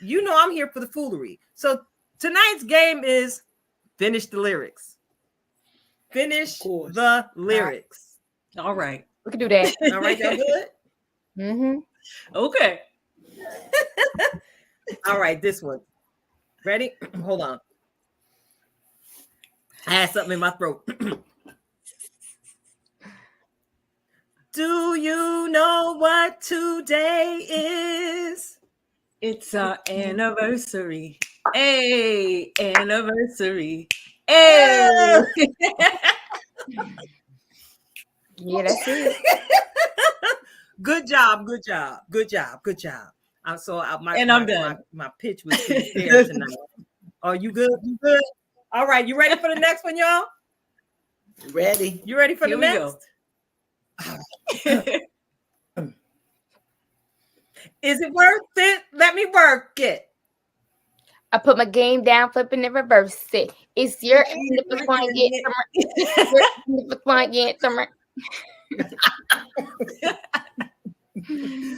You know I'm here for the foolery. So tonight's game is finish the lyrics. Finish the lyrics. All right. We can do that. All right, y'all good? Mm-hmm. Okay. All right, this one. Ready? Hold on. I had something in my throat. Do you know what today is? It's our anniversary. Hey, anniversary. Hey. Yeah, that's it. Good job. I'm done. My pitch was pretty fair tonight. Oh, you good? You good? All right, you ready for the next one, y'all? Ready. You ready for Here the we next? Is it worth it? Let me work it. I put my game down, flipping and reverse it. It's your end if it's one get some.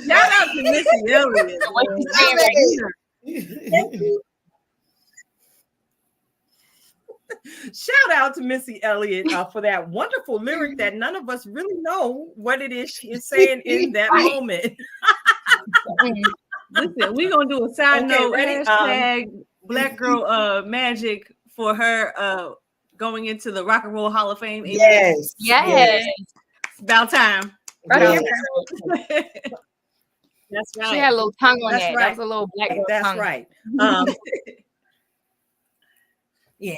Shout out to Missy Elliott. What you saying right here? Shout out to Missy Elliott for that wonderful lyric that none of us really know what it is she is saying in that moment. Listen, we're gonna do a side note ready? hashtag Black Girl Magic for her going into the Rock and Roll Hall of Fame. Yes. It's about time. Right. That's right. She had a little tongue on That's that. right. That was a little black girl That's tongue. right. Yeah.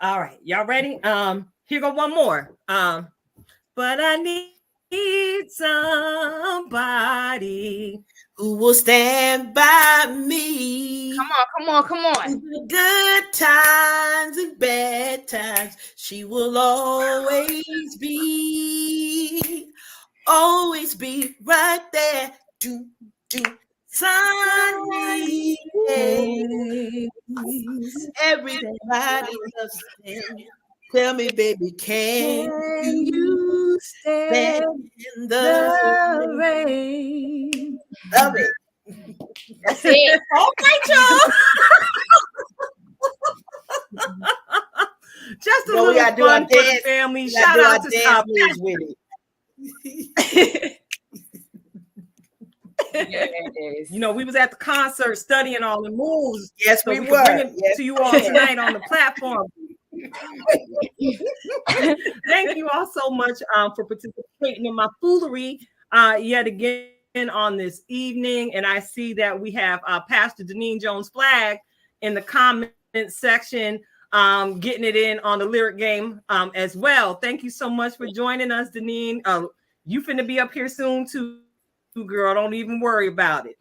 All right. Y'all ready? Here go one more. But I need somebody who will stand by me. Come on. Through the good times and bad times, she will always be right there to sunny day. Everybody loves sin. Tell me, baby, can you stand in the rain? Love it. That's it. All right, y'all. Just a No, we little gotta do our fun for the dance. family. We Shout gotta do out our to dance moves with it. Yes. You know, we was at the concert studying all the moves. Yes, so we could were. bring it Yes, to you we all can. tonight on the platform. Thank you all so much for participating in my foolery yet again on this evening. And I see that we have Pastor Deneen Jones Flag in the comment section, getting it in on the lyric game as well. Thank you so much for joining us, Deneen. You finna be up here soon too, girl. Don't even worry about it.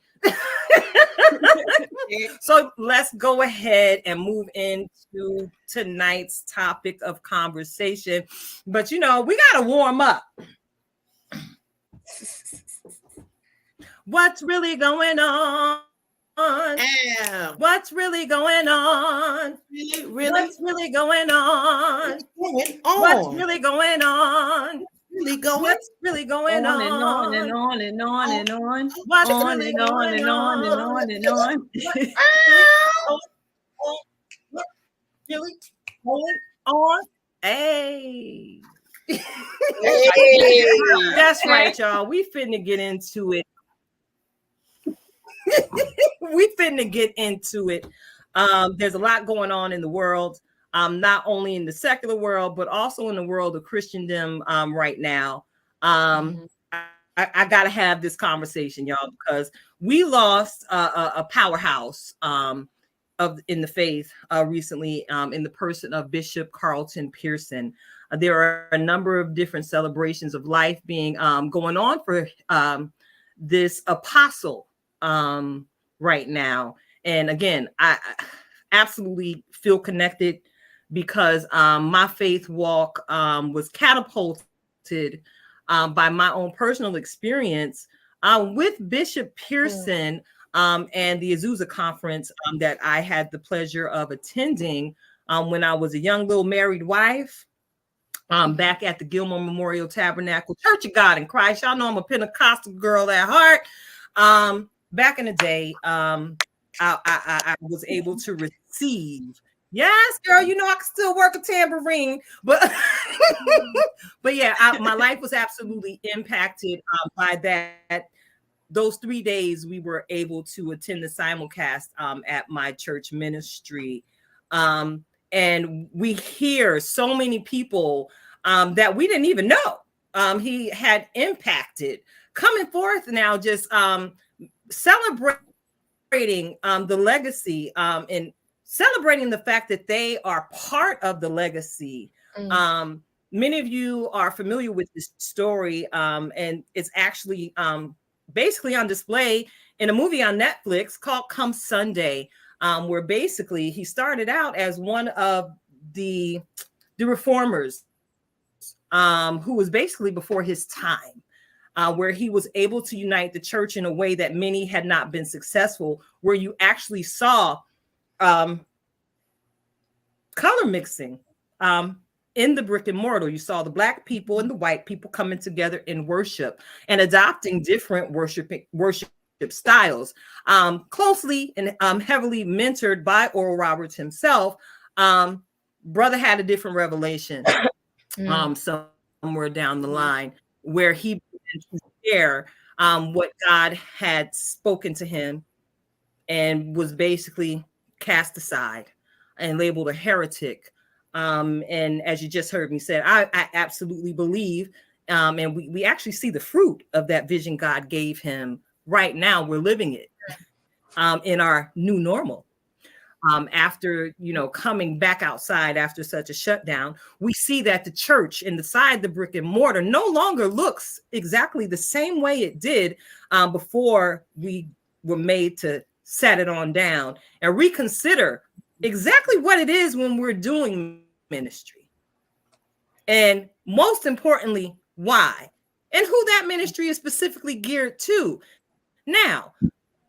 So let's go ahead and move into tonight's topic of conversation. But you know, we gotta warm up. What's really going on? What's really going on? Really? What's really going on? What's really going on? Really going? What's really going On and on and on and on and on. What's On really and on and on and on and on. What's really going on? Hey. That's right, y'all. We finna get into it. We finna get into it. There's a lot going on in the world, not only in the secular world, but also in the world of Christendom right now. I gotta have this conversation, y'all, because we lost a powerhouse in the faith recently in the person of Bishop Carlton Pearson. There are a number of different celebrations of life being going on for this apostle right now. And again, I absolutely feel connected because my faith walk was catapulted by my own personal experience with Bishop Pearson and the Azusa conference that I had the pleasure of attending when I was a young little married wife back at the Gilmore Memorial Tabernacle Church of God in Christ. Y'all know I'm a Pentecostal girl at heart. Back in the day, I was able to receive. Yes, girl, you know I can still work a tambourine, but but yeah, my life was absolutely impacted by that. Those 3 days we were able to attend the simulcast at my church ministry, and we hear so many people that we didn't even know he had impacted coming forth now, just celebrating the legacy and celebrating the fact that they are part of the legacy. Many of you are familiar with this story, and it's actually basically on display in a movie on Netflix called Come Sunday, where basically he started out as one of the reformers who was basically before his time. Where he was able to unite the church in a way that many had not been successful, where you actually saw color mixing in the brick and mortar. You saw the Black people and the white people coming together in worship and adopting different worship styles, closely and heavily mentored by Oral Roberts himself. Brother had a different revelation somewhere down the line, where he began to share what God had spoken to him and was basically cast aside and labeled a heretic. And as you just heard me say, I absolutely believe, and we actually see the fruit of that vision God gave him right now. We're living it in our new normal. After, coming back outside after such a shutdown, we see that the church inside the brick and mortar no longer looks exactly the same way it did before we were made to set it on down and reconsider exactly what it is when we're doing ministry. And most importantly, why and who that ministry is specifically geared to. Now,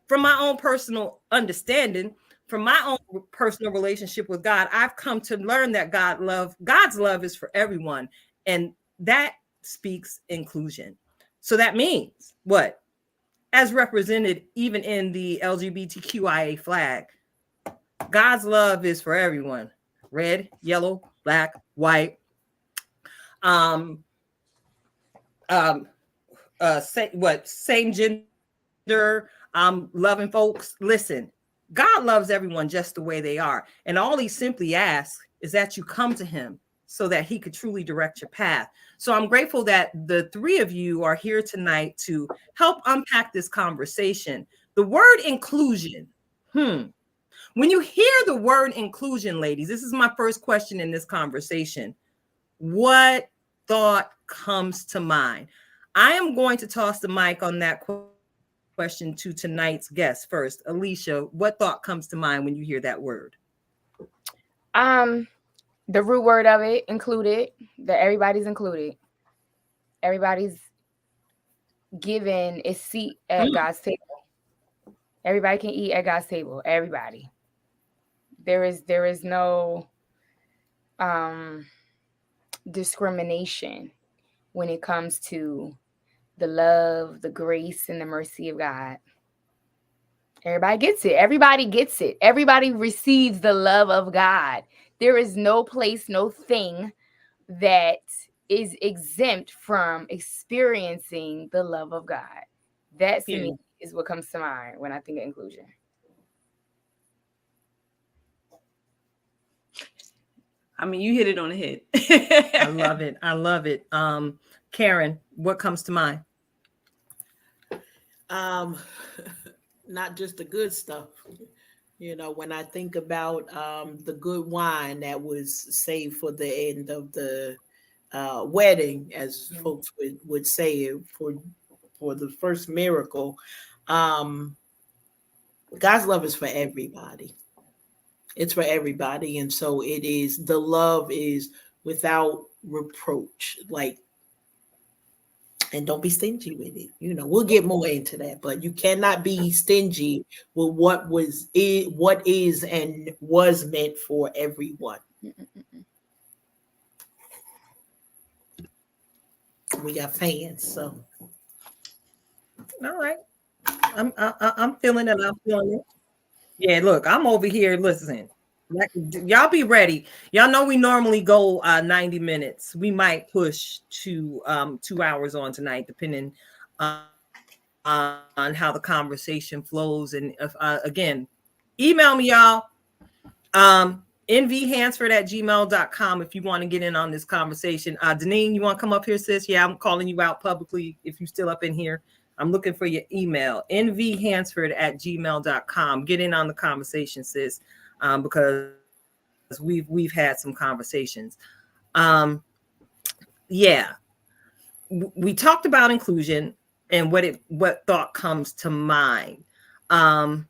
from my own personal understanding, from my own personal relationship with God, I've come to learn that God's love is for everyone. And that speaks inclusion. So that means what? As represented even in the LGBTQIA flag, God's love is for everyone. Red, yellow, black, white, same gender, loving folks. Listen, God loves everyone just the way they are. And all he simply asks is that you come to him so that he could truly direct your path. So I'm grateful that the three of you are here tonight to help unpack this conversation. The word inclusion. When you hear the word inclusion, ladies, this is my first question in this conversation. What thought comes to mind? I am going to toss the mic on that question to tonight's guest first. Alicia, what thought comes to mind when you hear that word? The root word of it, included, that everybody's included. Everybody's given a seat at God's table. Everybody can eat at God's table. Everybody. There is no discrimination when it comes to the love, the grace, and the mercy of God. Everybody gets it. Everybody gets it. Everybody receives the love of God. There is no place, no thing that is exempt from experiencing the love of God. That to me is what comes to mind when I think of inclusion. I mean, you hit it on the head. I love it. I love it. Karen, what comes to mind? Not just the good stuff. You know, when I think about the good wine that was saved for the end of the wedding, as folks would say, for the first miracle, God's love is for everybody. It's for everybody. And so it is, the love is without reproach. Like, and don't be stingy with it. You know, we'll get more into that, but you cannot be stingy with what is and was meant for everyone. We got fans, so. All right. I'm feeling it. I'm feeling it. Yeah, look, I'm over here. Listen, y'all be ready. Y'all know we normally go 90 minutes. We might push to 2 hours on tonight, depending on how the conversation flows. And if, again, email me, y'all. nvhansford@gmail.com if you want to get in on this conversation. Deneen, you want to come up here, sis? Yeah, I'm calling you out publicly if you're still up in here. I'm looking for your email, nvhansford@gmail.com. Get in on the conversation, sis, because we've had some conversations. Yeah, we talked about inclusion and what thought comes to mind. And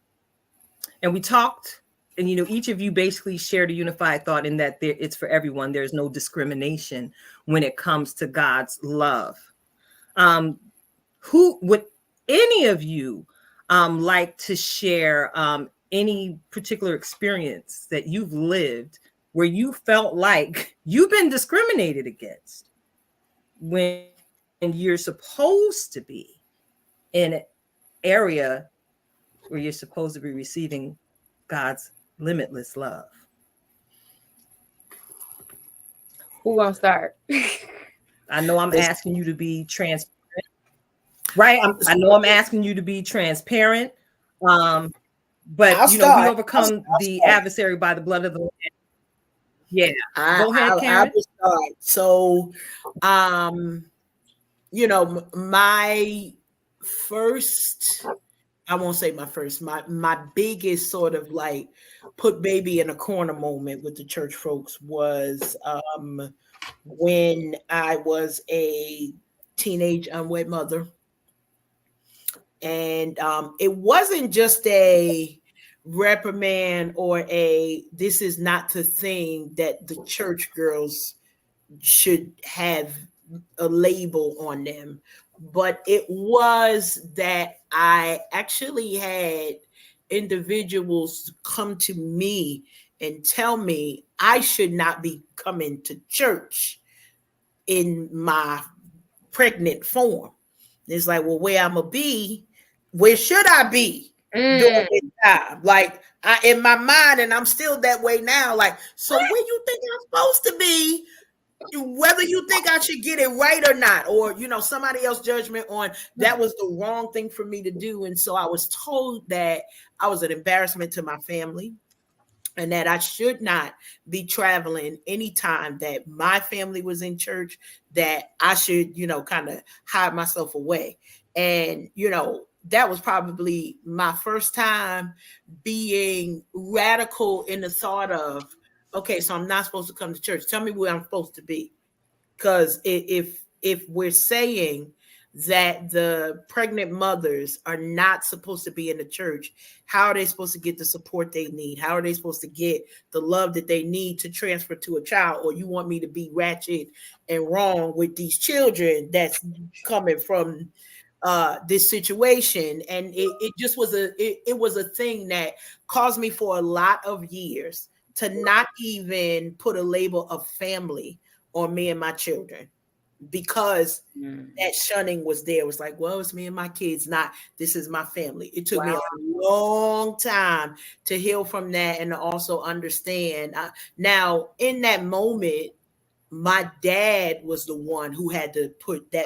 we talked, and each of you basically shared a unified thought in that it's for everyone. There's no discrimination when it comes to God's love. Who would any of you like to share any particular experience that you've lived where you felt like you've been discriminated against when you're supposed to be in an area where you're supposed to be receiving God's limitless love? Who gonna start? I know I'm asking you to be transparent. Right. I know I'm asking you to be transparent. But we overcome the adversary by the blood of the Lamb. Yeah. Go ahead, Karen. I will start. So my first, I won't say my first, my biggest sort of like put baby in a corner moment with the church folks was when I was a teenage unwed mother. And it wasn't just a reprimand or this is not the thing that the church girls should have a label on them, but it was that I actually had individuals come to me and tell me I should not be coming to church in my pregnant form. It's like, well, where I'm gonna be, where should I be during this time? Like, in my mind, and I'm still that way now. Like, so where you think I'm supposed to be? Whether you think I should get it right or not, or somebody else's judgment on that was the wrong thing for me to do. And so I was told that I was an embarrassment to my family, and that I should not be traveling anytime that my family was in church, that I should, kind of hide myself away. And, that was probably my first time being radical in the thought of, okay, so I'm not supposed to come to church. Tell me where I'm supposed to be. Because if we're saying that the pregnant mothers are not supposed to be in the church, how are they supposed to get the support they need? How are they supposed to get the love that they need to transfer to a child? Or you want me to be ratchet and wrong with these children that's coming from this situation? And it just was it was a thing that caused me for a lot of years to not even put a label of family on me and my children, because that shunning was there. It was like, well, it's me and my kids, not this is my family. It took me a long time to heal from that and to also understand. Now, in that moment, my dad was the one who had to put that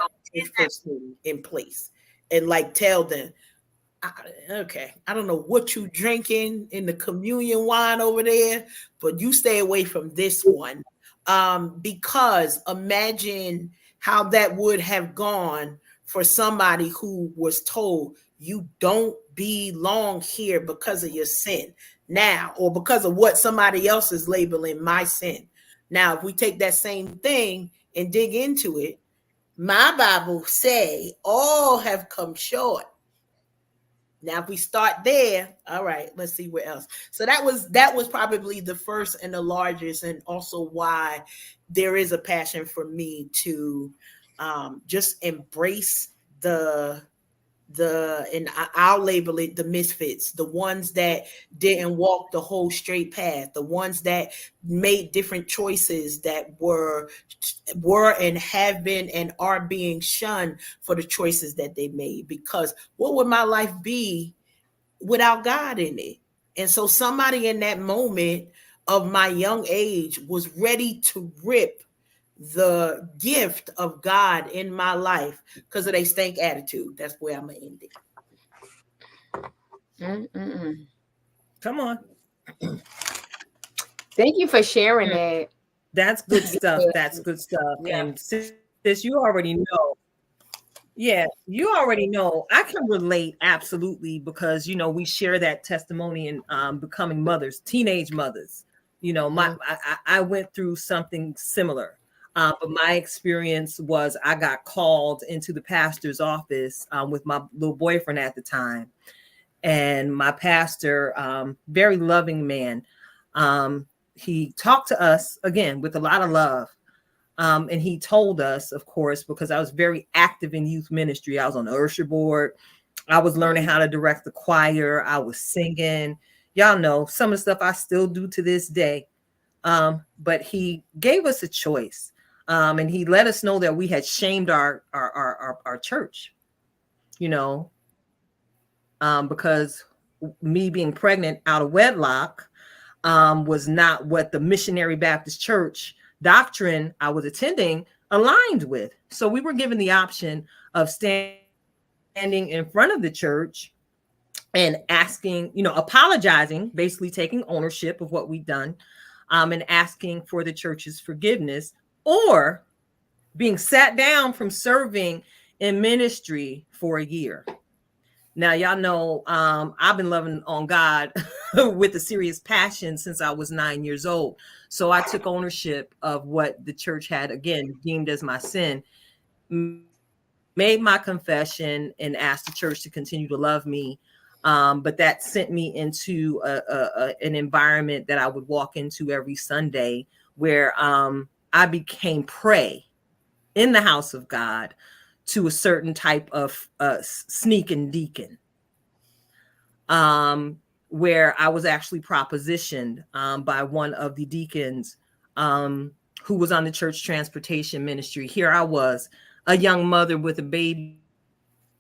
first thing in place and like tell them, okay, I don't know what you drinking in the communion wine over there, but you stay away from this one. Because imagine how that would have gone for somebody who was told you don't belong here because of your sin now, or because of what somebody else is labeling my sin. Now, if we take that same thing and dig into it, my Bible say all have come short. Now, if we start there, all right, let's see where else. So that was probably the first and the largest, and also why there is a passion for me to just embrace and I'll label it the misfits, the ones that didn't walk the whole straight path, the ones that made different choices that were and have been and are being shunned for the choices that they made. Because what would my life be without God in it? And so somebody in that moment of my young age was ready to rip the gift of God in my life because of their stank attitude. That's where I'm gonna end it. Come on. Thank you for sharing that. That's good stuff. That's good stuff. Yeah. And since you already know, you already know, I can relate absolutely, because we share that testimony in becoming mothers, teenage mothers. I went through something similar. But my experience was I got called into the pastor's office with my little boyfriend at the time. And my pastor, very loving man, he talked to us again with a lot of love. And he told us, of course, because I was very active in youth ministry. I was on the usher board. I was learning how to direct the choir. I was singing. Y'all know some of the stuff I still do to this day. But he gave us a choice. And he let us know that we had shamed our church, because me being pregnant out of wedlock was not what the Missionary Baptist Church doctrine I was attending aligned with. So we were given the option of standing in front of the church and asking, apologizing, basically taking ownership of what we've done, and asking for the church's forgiveness, or being sat down from serving in ministry for a year. Now, y'all know I've been loving on God with a serious passion since I was 9 years old. So I took ownership of what the church had, again, deemed as my sin, made my confession, and asked the church to continue to love me. But that sent me into an environment that I would walk into every Sunday, where I became prey in the house of God to a certain type of sneaking deacon. where I was actually propositioned by one of the deacons who was on the church transportation ministry. Here I was, a young mother with a baby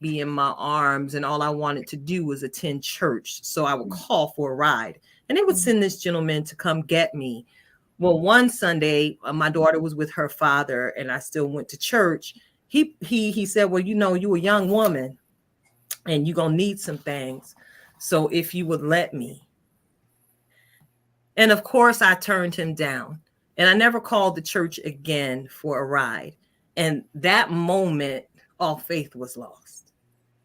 in my arms, and all I wanted to do was attend church. So I would call for a ride, and they would send this gentleman to come get me. Well, one Sunday, my daughter was with her father, and I still went to church. He said, well, you know, you a young woman, and you're gonna need some things. So if you would let me. And of course, I turned him down, and I never called the church again for a ride. And that moment, all faith was lost.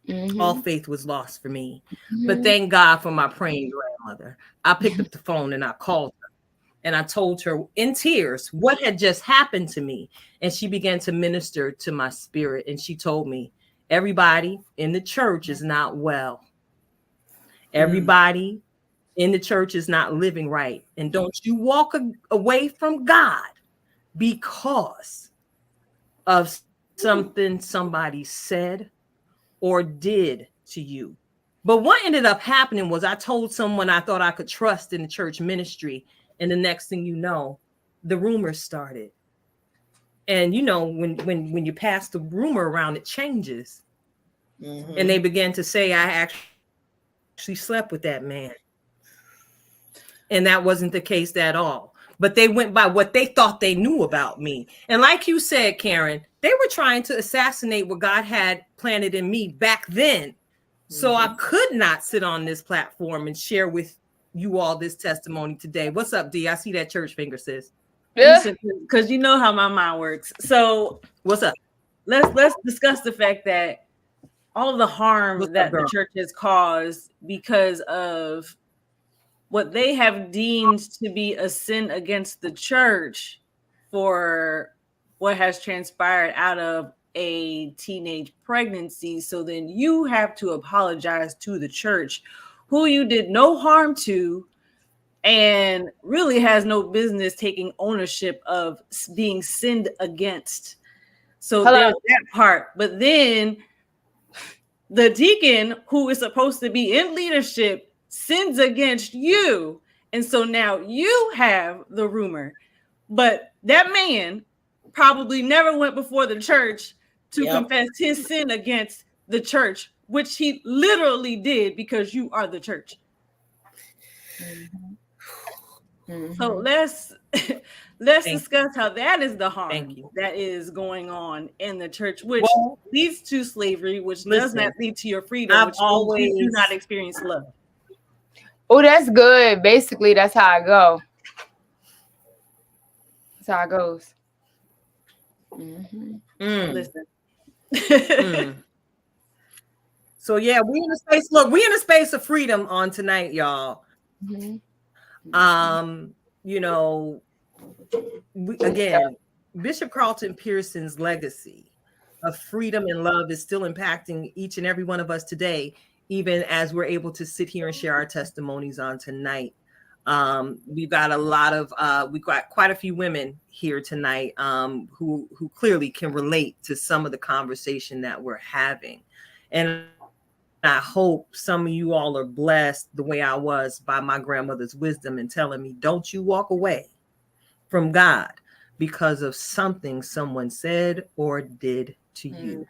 Mhm. All faith was lost for me. Mhm. But thank God for my praying grandmother. I picked up the phone and I called her, and I told her in tears what had just happened to me. And she began to minister to my spirit. And she told me, everybody in the church is not well. Everybody in the church is not living right. And don't you walk away from God because of something somebody said or did to you. But what ended up happening was I told someone I thought I could trust in the church ministry. And the next thing you know, the rumors started. And you know, when you pass the rumor around, it changes. And they began to say I actually slept with that man. And that wasn't the case at all. But they went by what they thought they knew about me. And like you said, Karen, they were trying to assassinate what God had planted in me back then. So I could not sit on this platform and share with you all this testimony today. What's up, D? I see that church finger, sis. Because you know how my mind works. So what's up? Let's discuss the fact that all of the harm that the church has caused because of what they have deemed to be a sin against the church for what has transpired out of a teenage pregnancy. So then you have to apologize to the church, who you did no harm to, and really has no business taking ownership of being sinned against. So there's that part. But then the deacon, who is supposed to be in leadership, sins against you. And so now you have the rumor. But that man probably never went before the church to confess his sin against the church, which he literally did because you are the church. So let's discuss how that is the harm that is going on in the church, which leads to slavery, which does not lead to your freedom, which always do not experience love. Oh, that's good. Basically, that's how I go. That's how it goes. Listen. So yeah, we in a space. Look, we in a space of freedom on tonight, y'all. You know, again, Bishop Carlton Pearson's legacy of freedom and love is still impacting each and every one of us today, even as we're able to sit here and share our testimonies on tonight. We've got we've got quite a few women here tonight who clearly can relate to some of the conversation that we're having. And I hope some of you all are blessed the way I was by my grandmother's wisdom and telling me, don't you walk away from God because of something someone said or did to you.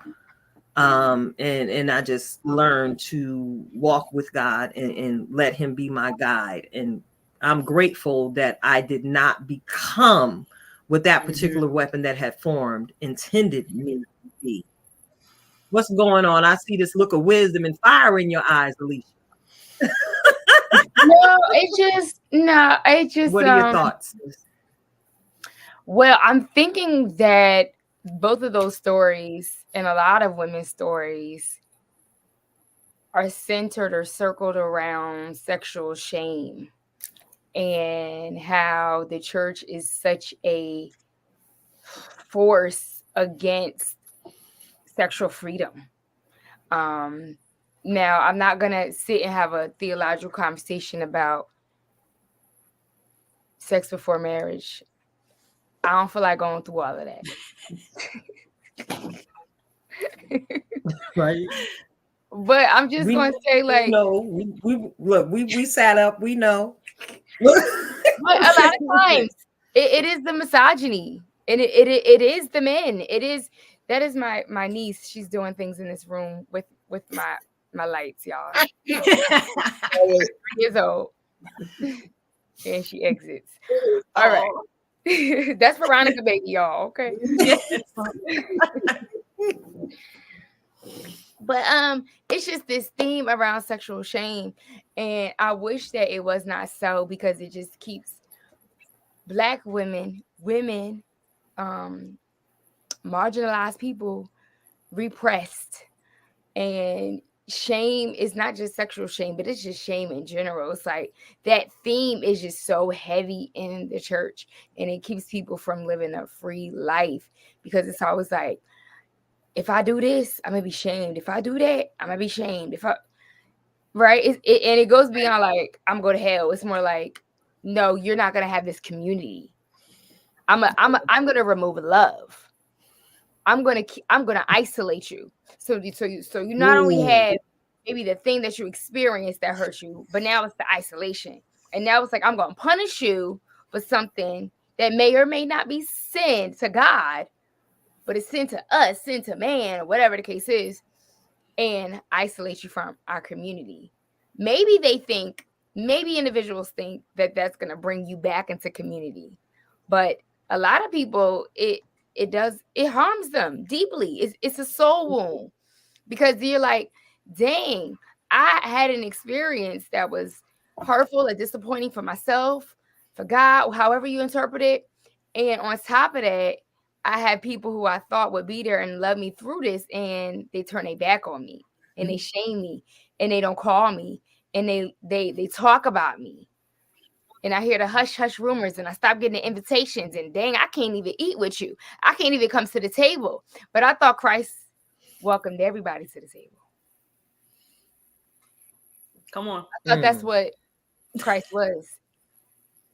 And I just learned to walk with God and let him be my guide. And I'm grateful that I did not become what that particular weapon that had formed intended me to be. What's going on? I see this look of wisdom and fire in your eyes, Alicia. What are your thoughts? Well, I'm thinking that both of those stories and a lot of women's stories are centered or circled around sexual shame and how the church is such a force against sexual freedom. Now, I'm not going to sit and have a theological conversation about sex before marriage. I don't feel like going through all of that. Right. But I'm just going to say, like, no, we sat up, we know. But a lot of times it is the misogyny, and it is the men. That is my niece. She's doing things in this room with my lights, y'all. 3 years old, and she exits. All right, that's Veronica, baby, y'all. Okay. Yes. But it's just this theme around sexual shame, and I wish that it was not so, because it just keeps Black women, marginalized people repressed. And shame is not just sexual shame, but it's just shame in general. It's like that theme is just so heavy in the church, and it keeps people from living a free life, because it's always like, if I do this, I'm gonna be shamed. If I do that, I'm gonna be shamed. Right? And it goes beyond like, I'm going to hell. It's more like, no, you're not gonna have this community. I'm gonna remove love. I'm gonna isolate you. So you not only have maybe the thing that you experienced that hurt you, but now it's the isolation. And now it's like, I'm gonna punish you for something that may or may not be sin to God, but it's sin to us, sin to man, whatever the case is, and isolate you from our community. Maybe individuals think that that's going to bring you back into community, but a lot of people, it harms them deeply. It's a soul wound, because you're like, dang, I had an experience that was hurtful or disappointing for myself, for God, however you interpret it. And on top of that, I had people who I thought would be there and love me through this, and they turn their back on me, and they shame me, and they don't call me, and they talk about me. And I hear the hush hush rumors, and I stop getting the invitations, and dang, I can't even eat with you. I can't even come to the table. But I thought Christ welcomed everybody to the table. Come on. I thought that's what Christ was.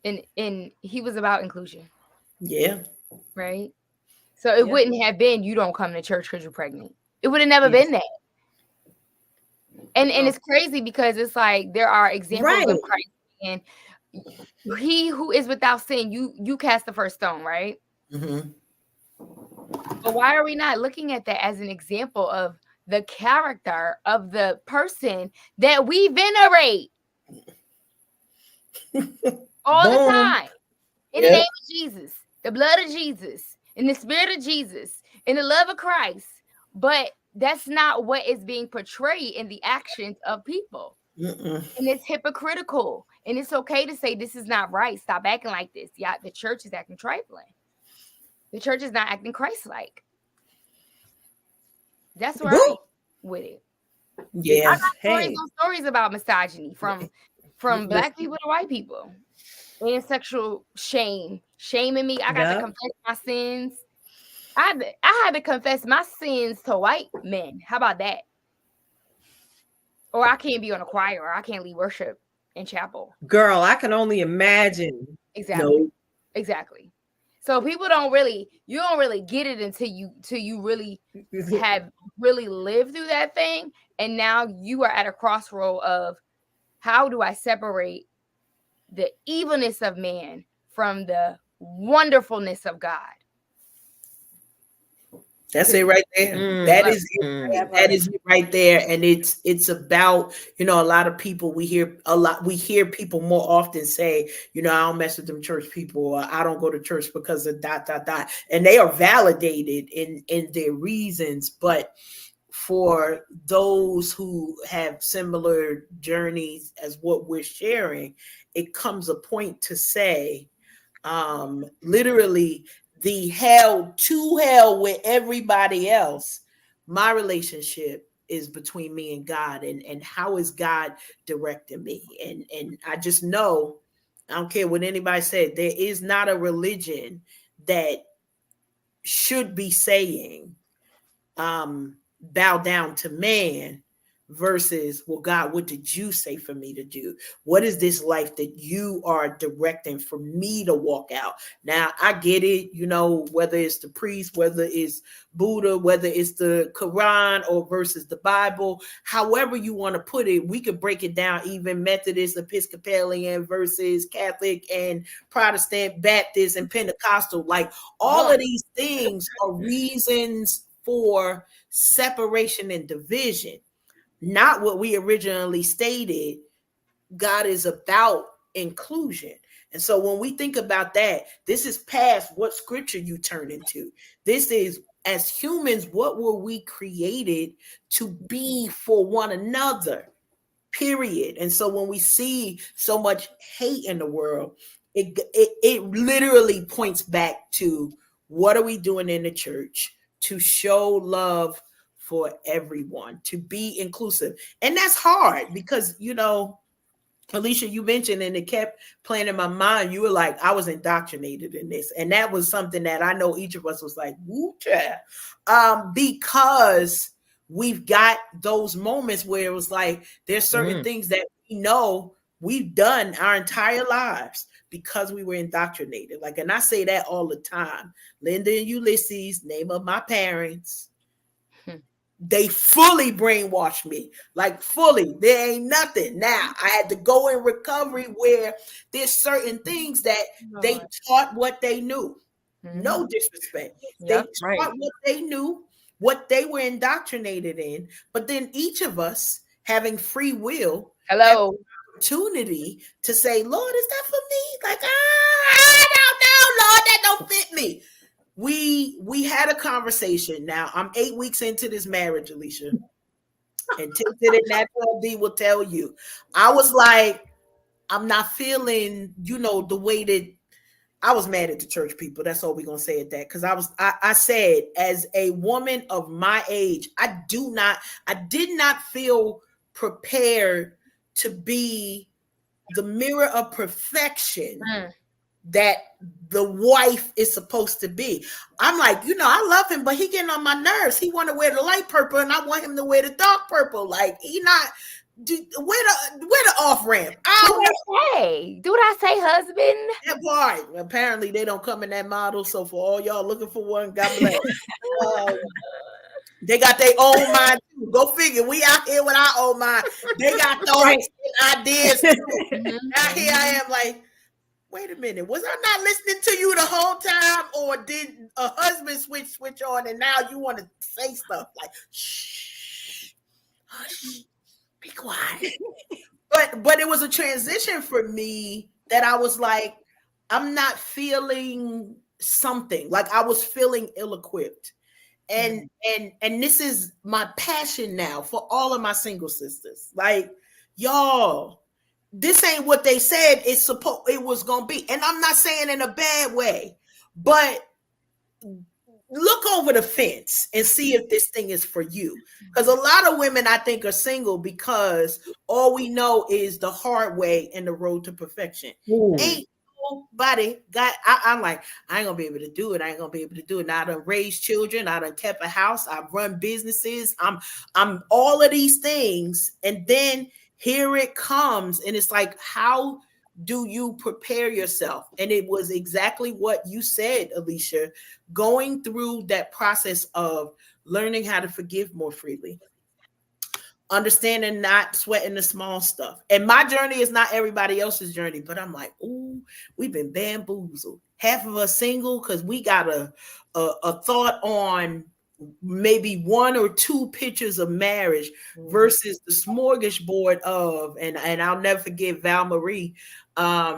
And he was about inclusion. Yeah. Right? So it wouldn't have been, you don't come to church because you're pregnant. It would have never been that. And it's crazy, because it's like there are examples of Christ, and he who is without sin, you cast the first stone, right? Mm-hmm. But why are we not looking at that as an example of the character of the person that we venerate all the time? In the name of Jesus, the blood of Jesus, in the spirit of Jesus, in the love of Christ. But that's not what is being portrayed in the actions of people. And it's hypocritical. And it's okay to say, this is not right. Stop acting like this. Yeah, the church is acting trifling. The church is not acting Christ-like. That's where I'm with it. Yeah. I got stories about misogyny from Black people to white people. And sexual shame. Shaming me. I got to confess my sins. I had to confess my sins to white men. How about that? Or I can't be on a choir, or I can't lead worship in chapel. Girl, I can only imagine. Exactly. No. Exactly. So people don't really get it until you really have really lived through that thing. And now you are at a crossroad of, how do I separate the evilness of man from the wonderfulness of God? That's it right there. That is it right there. And it's about, a lot of people, we hear people more often say, I don't mess with them church people, or I don't go to church because of ... And they are validated in their reasons. But for those who have similar journeys as what we're sharing, it comes a point to say, literally, the hell to hell with everybody else. My relationship is between me and God, and how is God directing me? And I just know, I don't care what anybody said, there is not a religion that should be saying, bow down to man, versus, well, God, what did you say for me to do? What is this life that you are directing for me to walk out? Now, I get it, whether it's the priest, whether it's Buddha, whether it's the Quran or versus the Bible, however you want to put it, we could break it down, even Methodist, Episcopalian versus Catholic and Protestant, Baptist and Pentecostal. Like all of these things are reasons for separation and division. Not what we originally stated. God is about inclusion. And so when we think about that, this is past what scripture you turn into. This is, as humans, what were we created to be for one another, period. And so when we see so much hate in the world, it literally points back to, what are we doing in the church to show love for everyone, to be inclusive? And that's hard because, Alicia, you mentioned, and it kept playing in my mind, you were like, I was indoctrinated in this. And that was something that I know each of us was like, woo, child. Because we've got those moments where it was like, there's certain things that we know we've done our entire lives because we were indoctrinated. Like, and I say that all the time. Linda and Ulysses, name of my parents, they fully brainwashed me, like fully. There ain't nothing. Now I had to go in recovery where there's certain things that they taught what they knew. No disrespect. They taught what they knew, what they were indoctrinated in. But then each of us having free will, opportunity to say, Lord, is that for me? Like, I don't know, Lord, that don't fit me. We had a conversation. Now I'm 8 weeks into this marriage, Alicia, and Tinted and Natural D will tell you, I was like, I'm not feeling, the way that I was mad at the church people. That's all we're gonna say at that. Because I said, as a woman of my age, I did not feel prepared to be the mirror of perfection that the wife is supposed to be. I'm like, I love him, but he getting on my nerves. He want to wear the light purple and I want him to wear the dark purple. Like, he not where the off ramp. Do I say husband? That part. Apparently they don't come in that model. So for all y'all looking for one, God bless. They got their own mind too. Go figure. We out here with our own mind. They got thoughts and ideas too. Now here I am like, wait a minute, was I not listening to you the whole time, or did a husband switch on and now you want to say stuff like, shh, hush, be quiet. But it was a transition for me that I was like, I'm not feeling something. Like I was feeling ill-equipped. And this is my passion now for all of my single sisters. Like, y'all, this ain't what they said it was gonna be. And I'm not saying in a bad way, but look over the fence and see if this thing is for you. Because a lot of women, I think, are single because all we know is the hard way and the road to perfection. Ain't nobody got, I'm like, I ain't gonna be able to do it. I ain't gonna be able to do it. Now I done raised children, I done kept a house, I've run businesses, I'm all of these things. And then here it comes, and it's like, how do you prepare yourself? And it was exactly what you said, Alicia, going through that process of learning how to forgive more freely, understanding, not sweating the small stuff. And my journey is not everybody else's journey, but I'm like, ooh, we've been bamboozled. Half of us single because we got a thought on maybe one or two pictures of marriage versus the smorgasbord of, and I'll never forget Val Marie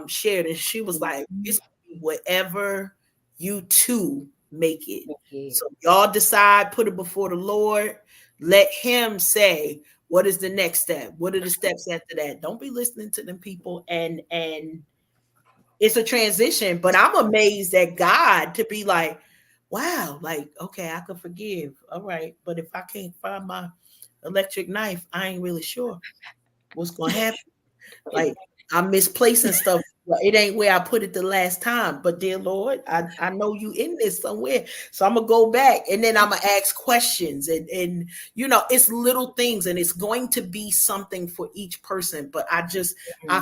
shared, and she was like, it's whatever you two make it. So y'all decide, put it before the Lord, let him say, what is the next step? What are the steps after that? Don't be listening to them people. And it's a transition, but I'm amazed at God to be like, wow, like, okay, I can forgive. All right. But if I can't find my electric knife, I ain't really sure what's going to happen. Like, I'm misplacing stuff Well, it ain't where I put it the last time, but dear Lord, I know you in this somewhere. So I'm gonna go back and then I'm gonna ask questions and it's little things and it's going to be something for each person. But I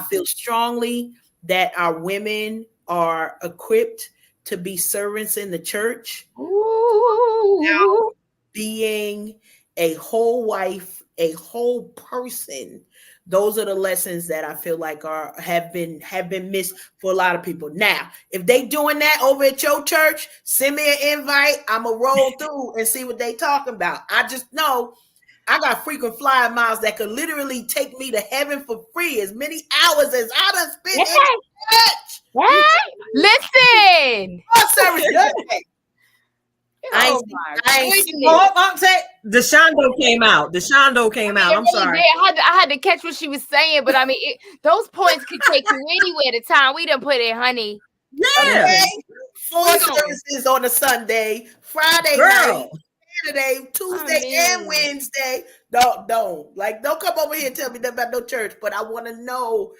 feel strongly that our women are equipped to be servants in the church. Ooh. Being a whole wife, a whole person. Those are the lessons that I feel like have been missed for a lot of people. Now, if they doing that over at your church, send me an invite. I'ma roll through and see what they talking about. I just know I got frequent flyer miles that could literally take me to heaven for free, as many hours as I done spent in church. Listen. I ain't say Deshondo came out. I'm sorry. I had to catch what she was saying, but I mean, those points could take you anywhere. The time we done put in, honey. Yeah. Okay. 4 services on a Sunday, Friday night, Saturday, Tuesday, and Wednesday. Don't come over here and tell me nothing about no church. But I want to know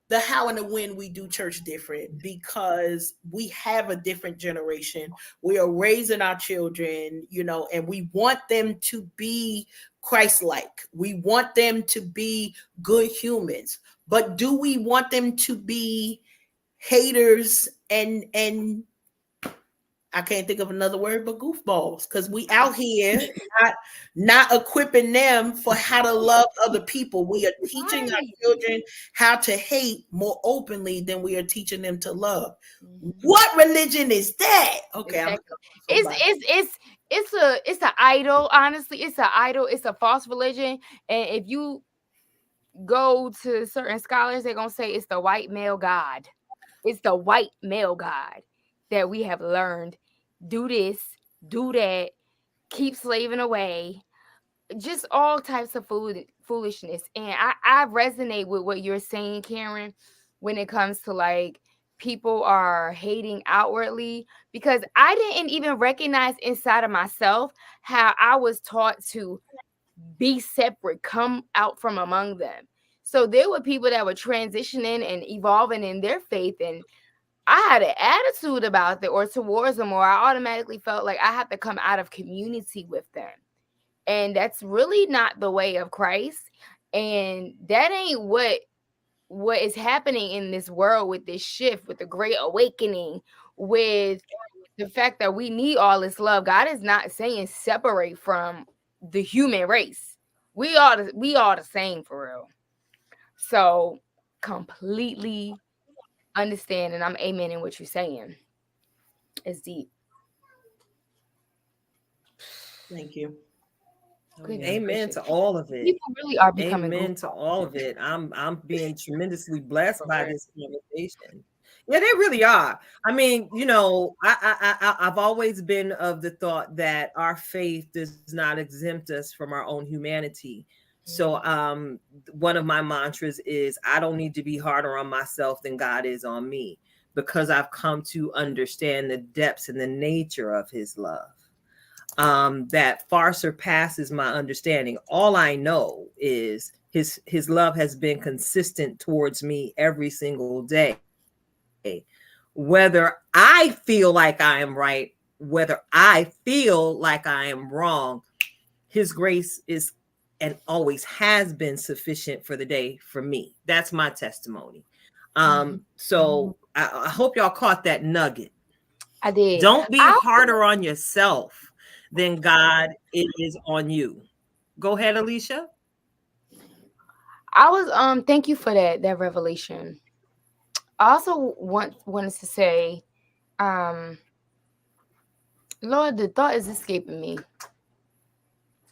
the how and the when we do church different, because we have a different generation. We are raising our children, and we want them to be Christ-like. We want them to be good humans. But do we want them to be haters and I can't think of another word but goofballs? Because we out here not equipping them for how to love other people. We are teaching our children how to hate more openly than we are teaching them to love. What religion is that? Okay, exactly. It's an idol. Honestly, it's an idol. It's a false religion. And if you go to certain scholars, they're gonna say it's the white male god. It's the white male god that we have learned. Do this, do that, keep slaving away, just all types of foolishness. And I resonate with what you're saying, Karen, when it comes to like people are hating outwardly, because I didn't even recognize inside of myself how I was taught to be separate, come out from among them. So there were people that were transitioning and evolving in their faith, and I had an attitude about it or towards them, or I automatically felt like I have to come out of community with them. And that's really not the way of Christ. And that ain't what is happening in this world with this shift, with the great awakening, with the fact that we need all this love. God is not saying separate from the human race. We are the same for real. So completely understand, and I'm amening what you're saying. It's deep. Thank you. Amen to all of it. People really are becoming amen to all of it. I'm being tremendously blessed by this conversation. Yeah, they really are. I mean, I've always been of the thought that our faith does not exempt us from our own humanity. So one of my mantras is I don't need to be harder on myself than God is on me, because I've come to understand the depths and the nature of his love. That far surpasses my understanding. All I know is his love has been consistent towards me every single day. Whether I feel like I am right, whether I feel like I am wrong, his grace is and always has been sufficient for the day for me. That's my testimony. So I hope y'all caught that nugget. I did. Don't be harder on yourself than God is on you. Go ahead, Alicia. I was thank you for that revelation. I also wanted to say, Lord, the thought is escaping me.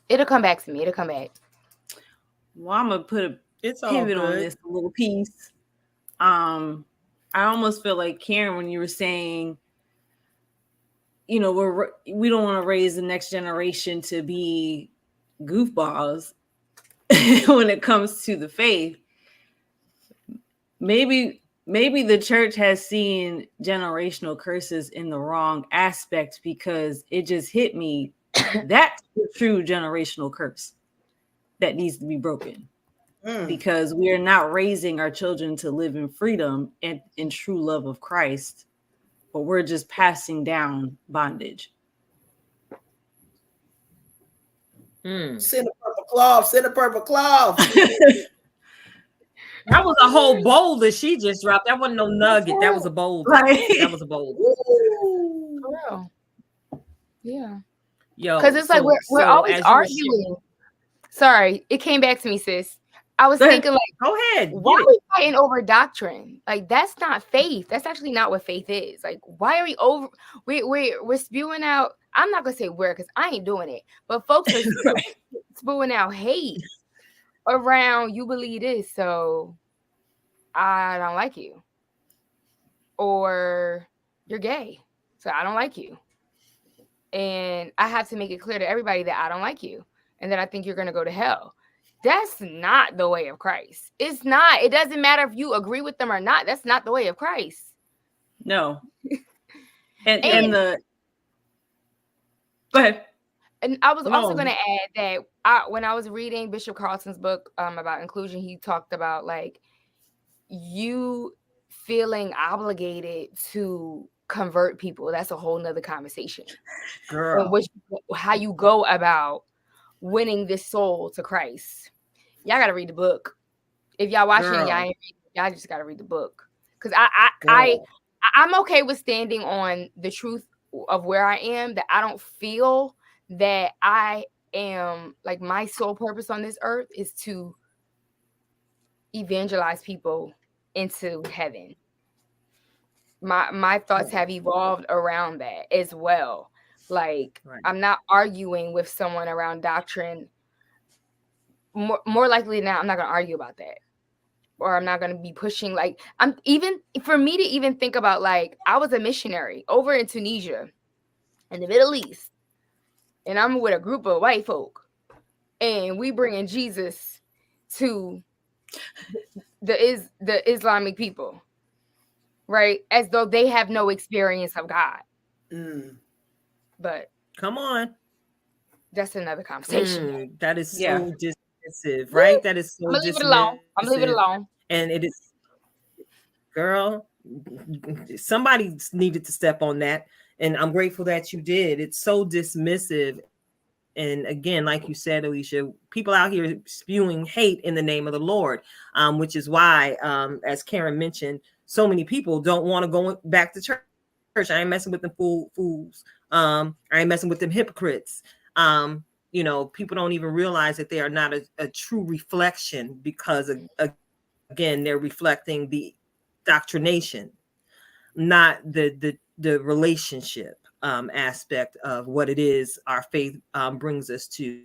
It'll come back to me. It'll come back. Well, I'm gonna put a pivot on this little piece. I almost feel like Karen, when you were saying, we don't want to raise the next generation to be goofballs when it comes to the faith. Maybe the church has seen generational curses in the wrong aspect, because it just hit me. That's the true generational curse that needs to be broken. because we are not raising our children to live in freedom and in true love of Christ, but we're just passing down bondage. Send a purple cloth. Send a purple cloth. That was a whole bowl that she just dropped. That wasn't no nugget. That was a bowl. Right. That was a bowl. For real. Yeah. Yo, Because it's like we're always as you were arguing. Sorry, it came back to me, sis. I was thinking, like, go ahead. why are we fighting over doctrine? Like, that's not faith. That's actually not what faith is. Like, why are we over? We're spewing out. I'm not gonna say where because I ain't doing it, but folks are spewing out hate around you believe this, so I don't like you, or you're gay, so I don't like you, and I have to make it clear to everybody that I don't like you, and that I think you're gonna go to hell. That's not the way of Christ. It's not. It doesn't matter if you agree with them or not. That's not the way of Christ. No. And the go ahead. And I was also going to add that when I was reading Bishop Carlson's book about inclusion, he talked about like you feeling obligated to convert people. That's a whole nother conversation. Girl. How you go about winning this soul to Christ. Y'all got to read the book. If y'all watching, y'all just got to read the book. Because I'm okay with standing on the truth of where I am, that I don't feel that I am, like, my sole purpose on this earth is to evangelize people into heaven. My thoughts have evolved around that as well. Like, I'm not arguing with someone around doctrine. More likely now, I'm not going to argue about that. Or I'm not going to be pushing, like, for me to even think about, like, I was a missionary over in Tunisia in the Middle East, and I'm with a group of white folk, and we bringing Jesus to the Islamic people, right? As though they have no experience of God. But come on, that's another conversation. That is so dismissive, right? That is so I'm gonna leave it alone. I'm gonna leave it alone. And it is, girl, somebody needed to step on that. And I'm grateful that you did. It's so dismissive. And again, like you said, Alicia, people out here spewing hate in the name of the Lord, which is why, as Karen mentioned, so many people don't want to go back to church. I ain't messing with them fools. I ain't messing with them hypocrites. People don't even realize that they are not a true reflection because, again, they're reflecting the doctrination, not the relationship aspect of what it is our faith brings us to.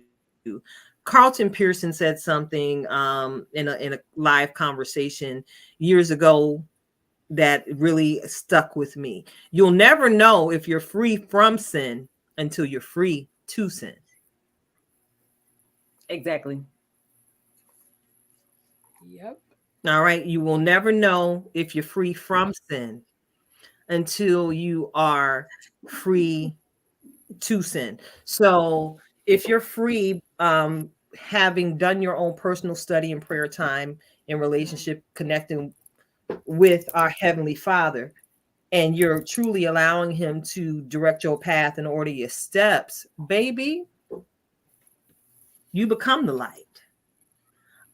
Carlton Pearson said something in a live conversation years ago that really stuck with me. You'll never know if you're free from sin until you're free to sin. Exactly. Yep. All right. You will never know if you're free from sin until you are free to sin. So if you're free, having done your own personal study and prayer time in relationship, connecting with our Heavenly Father, and you're truly allowing Him to direct your path and order your steps, baby, you become the light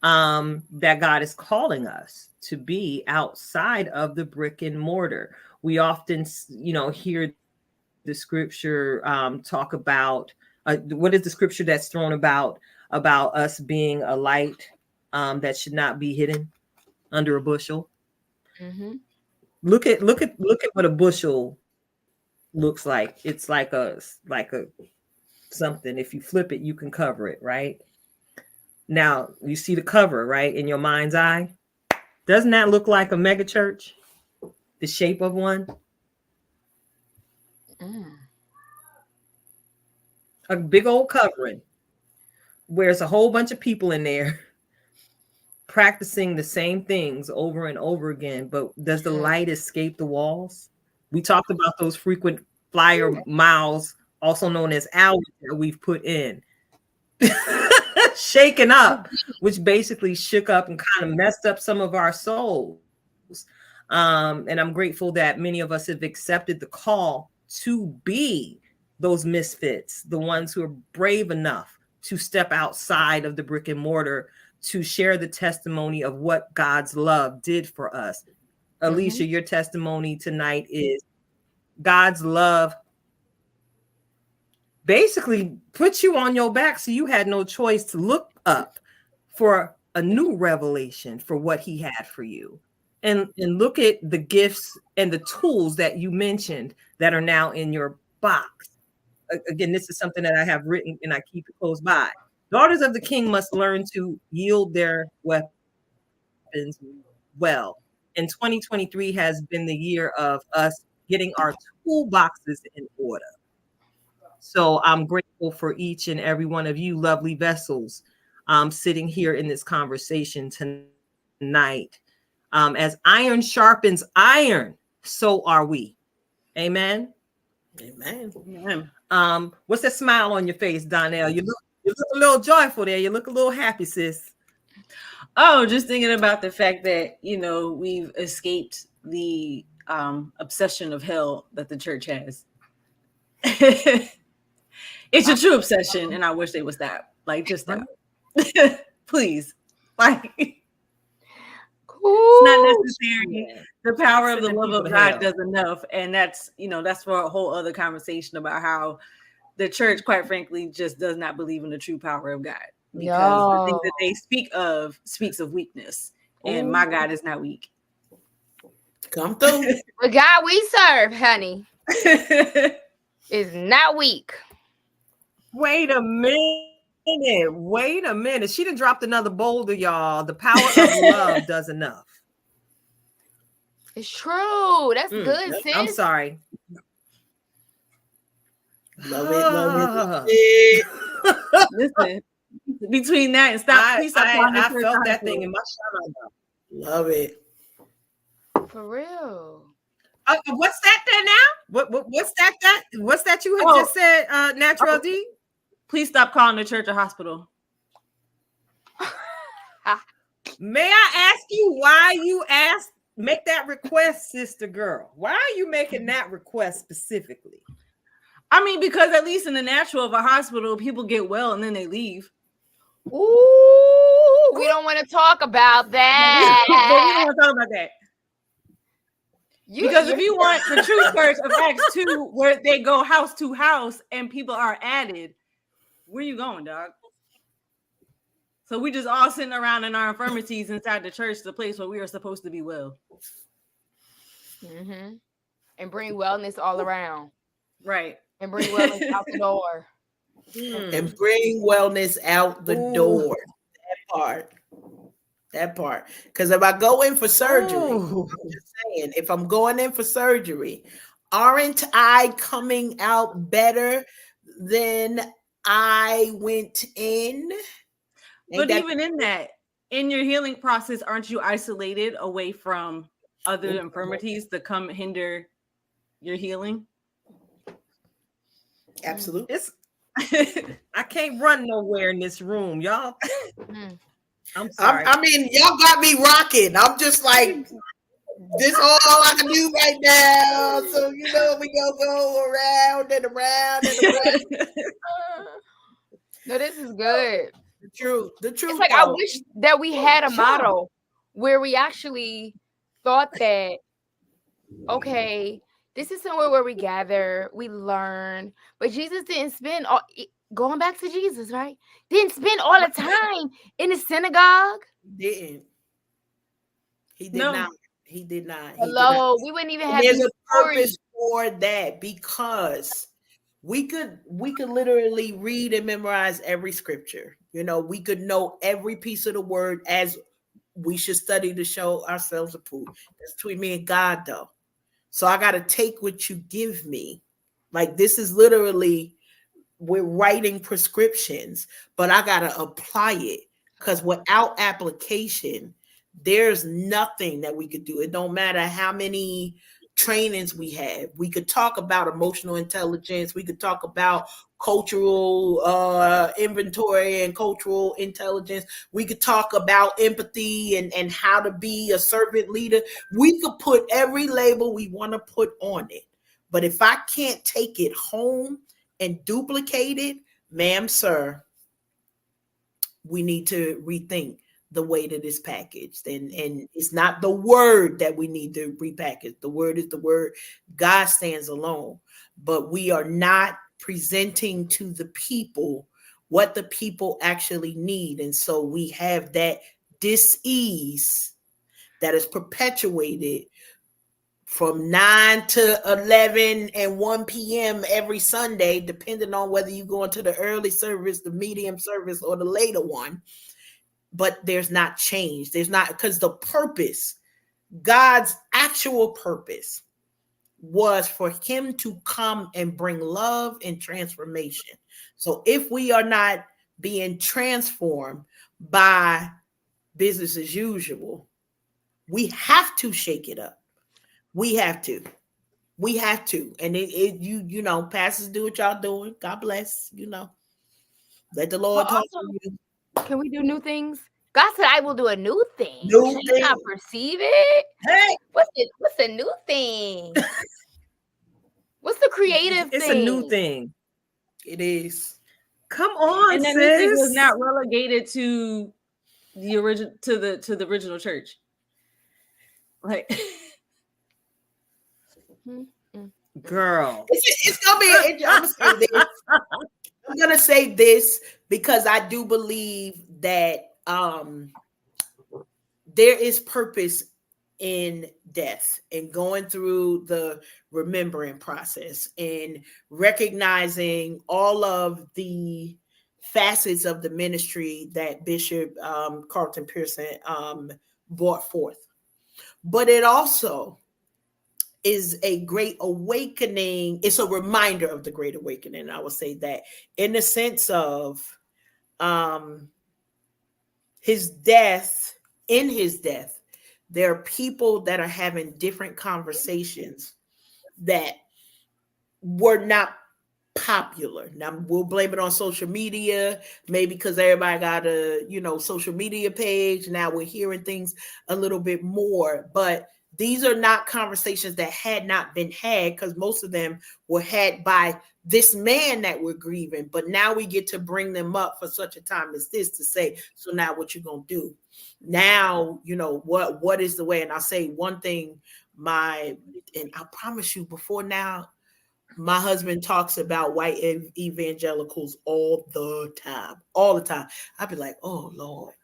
that God is calling us to be outside of the brick and mortar. We often, hear the scripture talk about what is the scripture that's thrown about us being a light that should not be hidden under a bushel. Mm-hmm. Look at what a bushel looks like. It's like a something. If you flip it, you can cover it, right? Now you see the cover, right, in your mind's eye. Doesn't that look like a mega church? The shape of one? A big old covering where there's a whole bunch of people in there practicing the same things over and over again. But does the light escape the walls? We talked about those frequent flyer miles, also known as hours, that we've put in. shaken up, which basically shook up and kind of messed up some of our souls. And I'm grateful that many of us have accepted the call to be those misfits, the ones who are brave enough to step outside of the brick and mortar to share the testimony of what God's love did for us. Alicia, your testimony tonight is God's love basically put you on your back, so you had no choice to look up for a new revelation for what he had for you. And look at the gifts and the tools that you mentioned that are now in your box. Again, this is something that I have written and I keep it close by. Daughters of the King must learn to yield their weapons well. And 2023 has been the year of us getting our toolboxes in order. So I'm grateful for each and every one of you lovely vessels sitting here in this conversation tonight. As iron sharpens iron, so are we. Amen. Amen. What's that smile on your face, Donnell? You look a little joyful there. You look a little happy, sis. Oh, just thinking about the fact that, you know, we've escaped the obsession of hell that the church has. It's a true obsession, and I wish they would stop. Like, just stop. Please. Like, it's not necessary. The power of the love of God does enough. And that's, you know, that's for a whole other conversation about how the church, quite frankly, just does not believe in the true power of God. Because the things that they speaks of weakness. And my God is not weak. Come through. The God we serve, honey, is not weak. Wait a minute. She done dropped another boulder, y'all. The power of love does enough. It's true. That's good, sis. I'm sorry. Love it. Listen, between that and stop. I felt that thing in my shadow. Love it. For real. What's that there now? What's that you had just said, Natural D? Please stop calling the church a hospital. May I ask you why you make that request, sister girl? Why are you making that request specifically? I mean, because at least in the natural of a hospital, people get well and then they leave. Ooh, we don't want to talk about that. We don't want to talk about that. Because if you want the true church of Acts 2, where they go house to house and people are added, where you going, dog? So we just all sitting around in our infirmities inside the church, the place where we are supposed to be well. Mm-hmm. And bring wellness all around. Right. And bring wellness out the door. And bring wellness out the door. That part. Because if I go in for surgery, I'm just saying, if I'm going in for surgery, aren't I coming out better than I went in? But even in that, in your healing process, aren't you isolated away from other infirmities that come hinder your healing? Absolutely. I can't run nowhere in this room, y'all. I'm sorry. I mean, y'all got me rocking. I'm just like, this all I can do right now. So, you know, we go around and around and around. No, this is good. The truth. It's like, I wish that we had a model where we actually thought that, okay, this is somewhere where we gather, we learn, but Jesus didn't spend all, going back to Jesus, right? Didn't spend all the time in the synagogue. He did not. He did not. Hello, we wouldn't even have. There's a purpose for that, because we could literally read and memorize every scripture. You know, we could know every piece of the word, as we should study to show ourselves approved. That's between me and God, though. So I got to take what you give me. Like, this is literally, we're writing prescriptions, but I got to apply it, because without application, there's nothing that we could do. It don't matter how many trainings we have. We could talk about emotional intelligence. We could talk about cultural inventory and cultural intelligence. We could talk about empathy and how to be a servant leader. We could put every label we want to put on it. But if I can't take it home and duplicate it, ma'am, sir, we need to rethink the way that it's packaged. And it's not the word that we need to repackage. The word is the word. God stands alone. But we are not presenting to the people what the people actually need. And so we have that dis-ease that is perpetuated from 9 to 11 and 1 p.m. every Sunday, depending on whether you go into the early service, the medium service, or the later one. But there's not change. There's not, because the purpose, God's actual purpose, was for him to come and bring love and transformation. So if we are not being transformed by business as usual, we have to shake it up. We have to. And you know, pastors, do what y'all doing. God bless, you know. Let the Lord talk to you. Can we do new things? God said, I will do a new thing. New Can you not perceive it? Hey, what's a new thing? What's the creative It's thing? a new thing. It is. Come on, And that sis. music was not relegated to the original to the original church. Like, girl, it's gonna be. I'm gonna say this because I do believe that there is purpose in death and going through the remembering process and recognizing all of the facets of the ministry that Bishop Carlton Pearson brought forth. But it also is a great awakening. It's a reminder of the great awakening. I would say that in the sense of his death, in his death, there are people that are having different conversations that were not popular. Now we'll blame it on social media, maybe because everybody got a, you know, social media page. Now we're hearing things a little bit more, but these are not conversations that had not been had, because most of them were had by this man that we're grieving. But now we get to bring them up for such a time as this to say, so now what you gonna do? Now, you know, what is the way? And I'll say one thing, and I promise you, before now, my husband talks about white evangelicals all the time. I'd be like, oh Lord.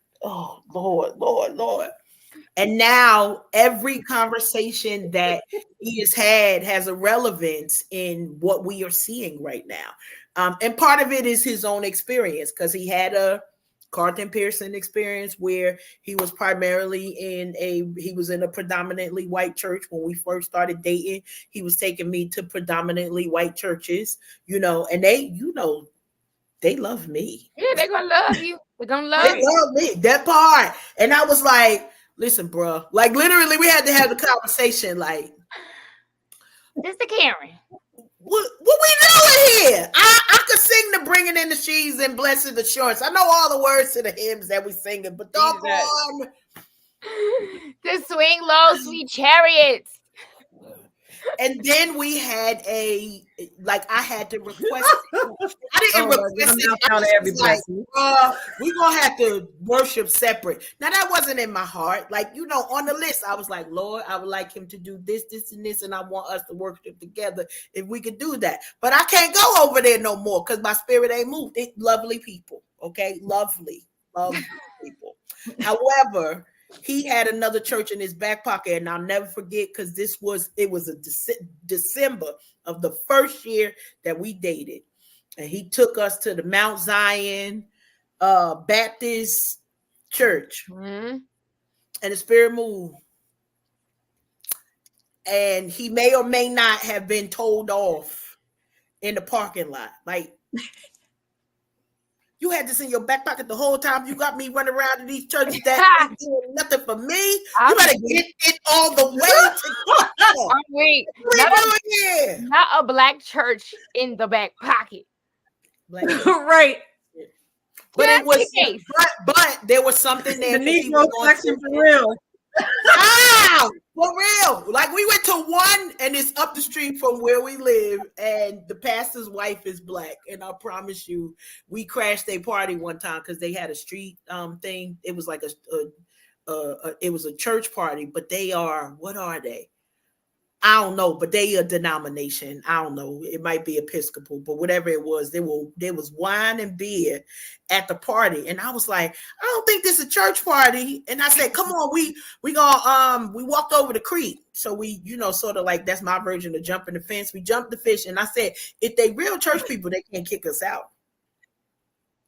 And now every conversation that he has had has a relevance in what we are seeing right now. And part of it is his own experience, because he had a Carlton Pearson experience where he was primarily in a predominantly white church. When we first started dating, he was taking me to predominantly white churches, you know, and they love me. Yeah, they're gonna love you. They're gonna love They love me, that part. And I was like, listen, bro, like literally we had to have a conversation like, Mr. Karen, what we doing here? I could sing the Bringing in the Sheaves and Blessed Assurance. I know all the words to the hymns that we singing, but doggone. The swing low, sweet chariots. And then we had I had to request. I didn't request it. Like, we're gonna have to worship separate. Now that wasn't in my heart. Like, you know, on the list, I was like, Lord, I would like him to do this, and this, and I want us to worship together if we could do that. But I can't go over there no more because my spirit ain't moved. It's lovely people, okay, lovely people. However, he had another church in his back pocket, and I'll never forget, because it was a December of the first year that we dated, and he took us to the Mount Zion Baptist Church, and the Spirit moved, and he may or may not have been told off in the parking lot, like. You had this in your back pocket the whole time. You got me running around to these churches that ain't doing nothing for me. You better get it all the way to not a black church in the back pocket. Black Right. But it was, Case. but there was something there. The 'cause he Negro was going section to- for real. Ah, for real. Like we went to one and it's up the street from where we live, and the pastor's wife is black. And I promise you, we crashed a party one time because they had a street thing. It was like it was a church party, but they are, what are they? I don't know, but they a denomination. I don't know. It might be Episcopal, but whatever it was, there was wine and beer at the party. And I was like, I don't think this is a church party. And I said, come on, we walked over the creek. So we, sort of like, that's my version of jumping the fence. We jumped the fish. And I said, if they real church people, they can't kick us out.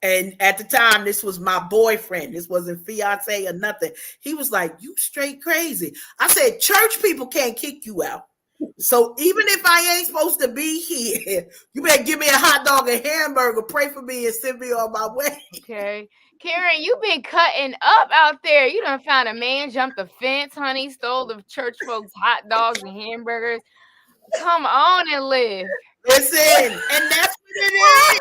And at the time, this was my boyfriend. This wasn't fiance or nothing. He was like, you straight crazy. I said, church people can't kick you out. So even if I ain't supposed to be here, you better give me a hot dog and hamburger, pray for me, and send me on my way. Okay. Karen, you've been cutting up out there. You done found a man, jumped the fence, honey, stole the church folks' hot dogs and hamburgers. Come on and live. Listen, and that's what it is.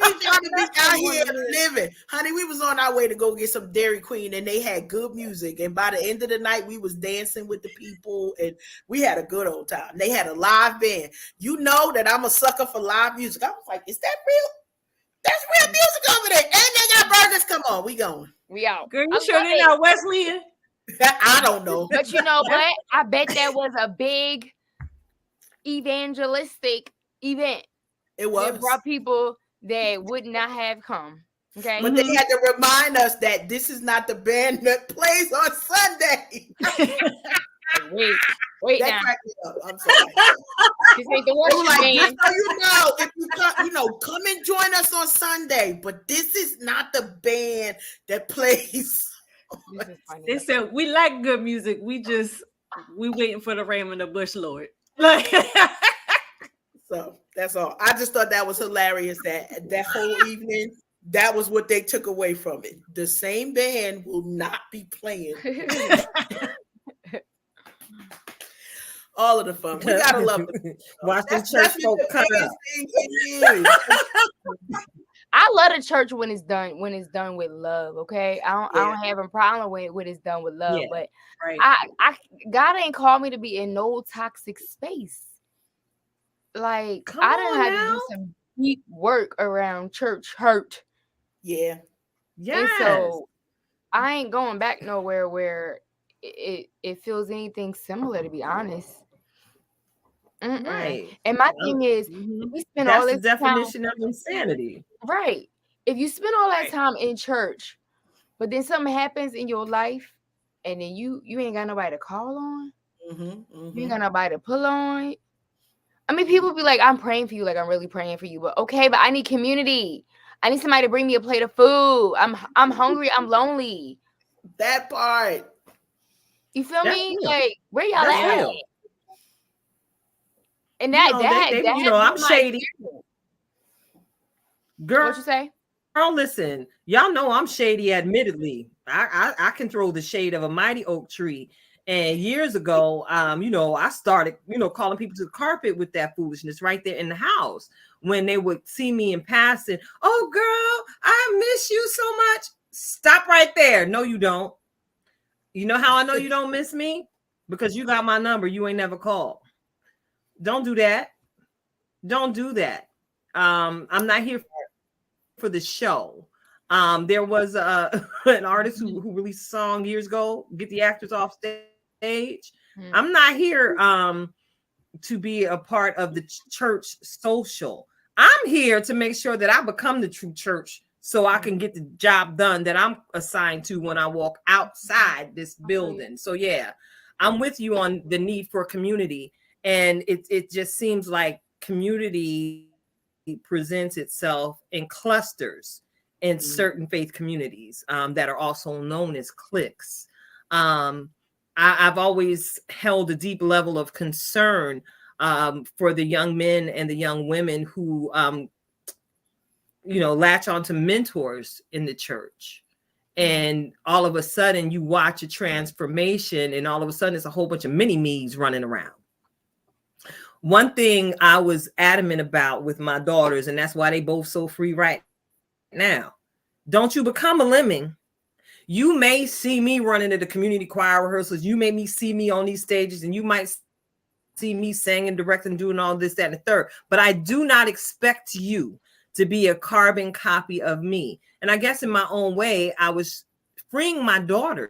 We need y'all to be out here living. Honey, we was on our way to go get some Dairy Queen, and they had good music. And by the end of the night, we was dancing with the people, and we had a good old time. They had a live band. You know that I'm a sucker for live music. I was like, is that real? That's real music over there. And they got burgers. Come on, we going. We out. Girl, you sure they're not Wesleyan? I don't know. But you know what? I bet that was a big evangelistic event. It was. It brought people that would not have come. Okay. But they had to remind us that this is not the band that plays on Sunday. Wait that now. cracked me up. I'm sorry. This ain't the They were worship like, band. just so you know, if you come and join us on Sunday, but this is not the band that plays. This is funny. They said we like good music. We waiting for the ram in the bush, Lord. Like So that's all. I just thought that was hilarious that whole evening, that was what they took away from it. The same band will not be playing. All of the fun. We gotta love it. Watch the church folk cut up. I love the church when it's done with love. Okay, I don't have a problem when it's done with love, but right. I God ain't called me to be in no toxic space. Like Come I done on had to now. do some deep work around church hurt. Yeah. And so I ain't going back nowhere where it feels anything similar, to be honest. Right. And my thing is, we spend all That's this the definition of insanity. right. If you spend all that time in church, but then something happens in your life, and then you ain't got nobody to call on, you ain't got nobody to pull on. I mean, people be like, I'm praying for you, like I'm really praying for you, but okay, but I need community. I need somebody to bring me a plate of food. I'm hungry. I'm lonely. That part. You feel That's me? real. Like where y'all That's at? real. And I'm shady. Girl, What you say? Girl, listen, y'all know I'm shady. Admittedly, I can throw the shade of a mighty oak tree. And years ago, I started, calling people to the carpet with that foolishness right there in the house when they would see me in passing. Oh, girl, I miss you so much. Stop right there. No, you don't. You know how I know you don't miss me? Because you got my number. You ain't never called. Don't do that. Don't do that. I'm not here for the show. There was an artist who released a song years ago, Get the Actors Off Stage. I'm not here to be a part of the church social. I'm here to make sure that I become the true church so I can get the job done that I'm assigned to when I walk outside this building. So yeah, I'm with you on the need for community. And it just seems like community presents itself in clusters in certain faith communities that are also known as cliques. I've always held a deep level of concern for the young men and the young women who, latch onto mentors in the church. And all of a sudden you watch a transformation and all of a sudden it's a whole bunch of mini-me's running around. one thing I was adamant about with my daughters, and that's why they both so free right now. Don't you become a lemming. You may see me running to the community choir rehearsals. You may see me on these stages, and you might see me singing, directing, doing all this, that, and the third. But I do not expect you to be a carbon copy of me. And I guess in my own way, I was freeing my daughters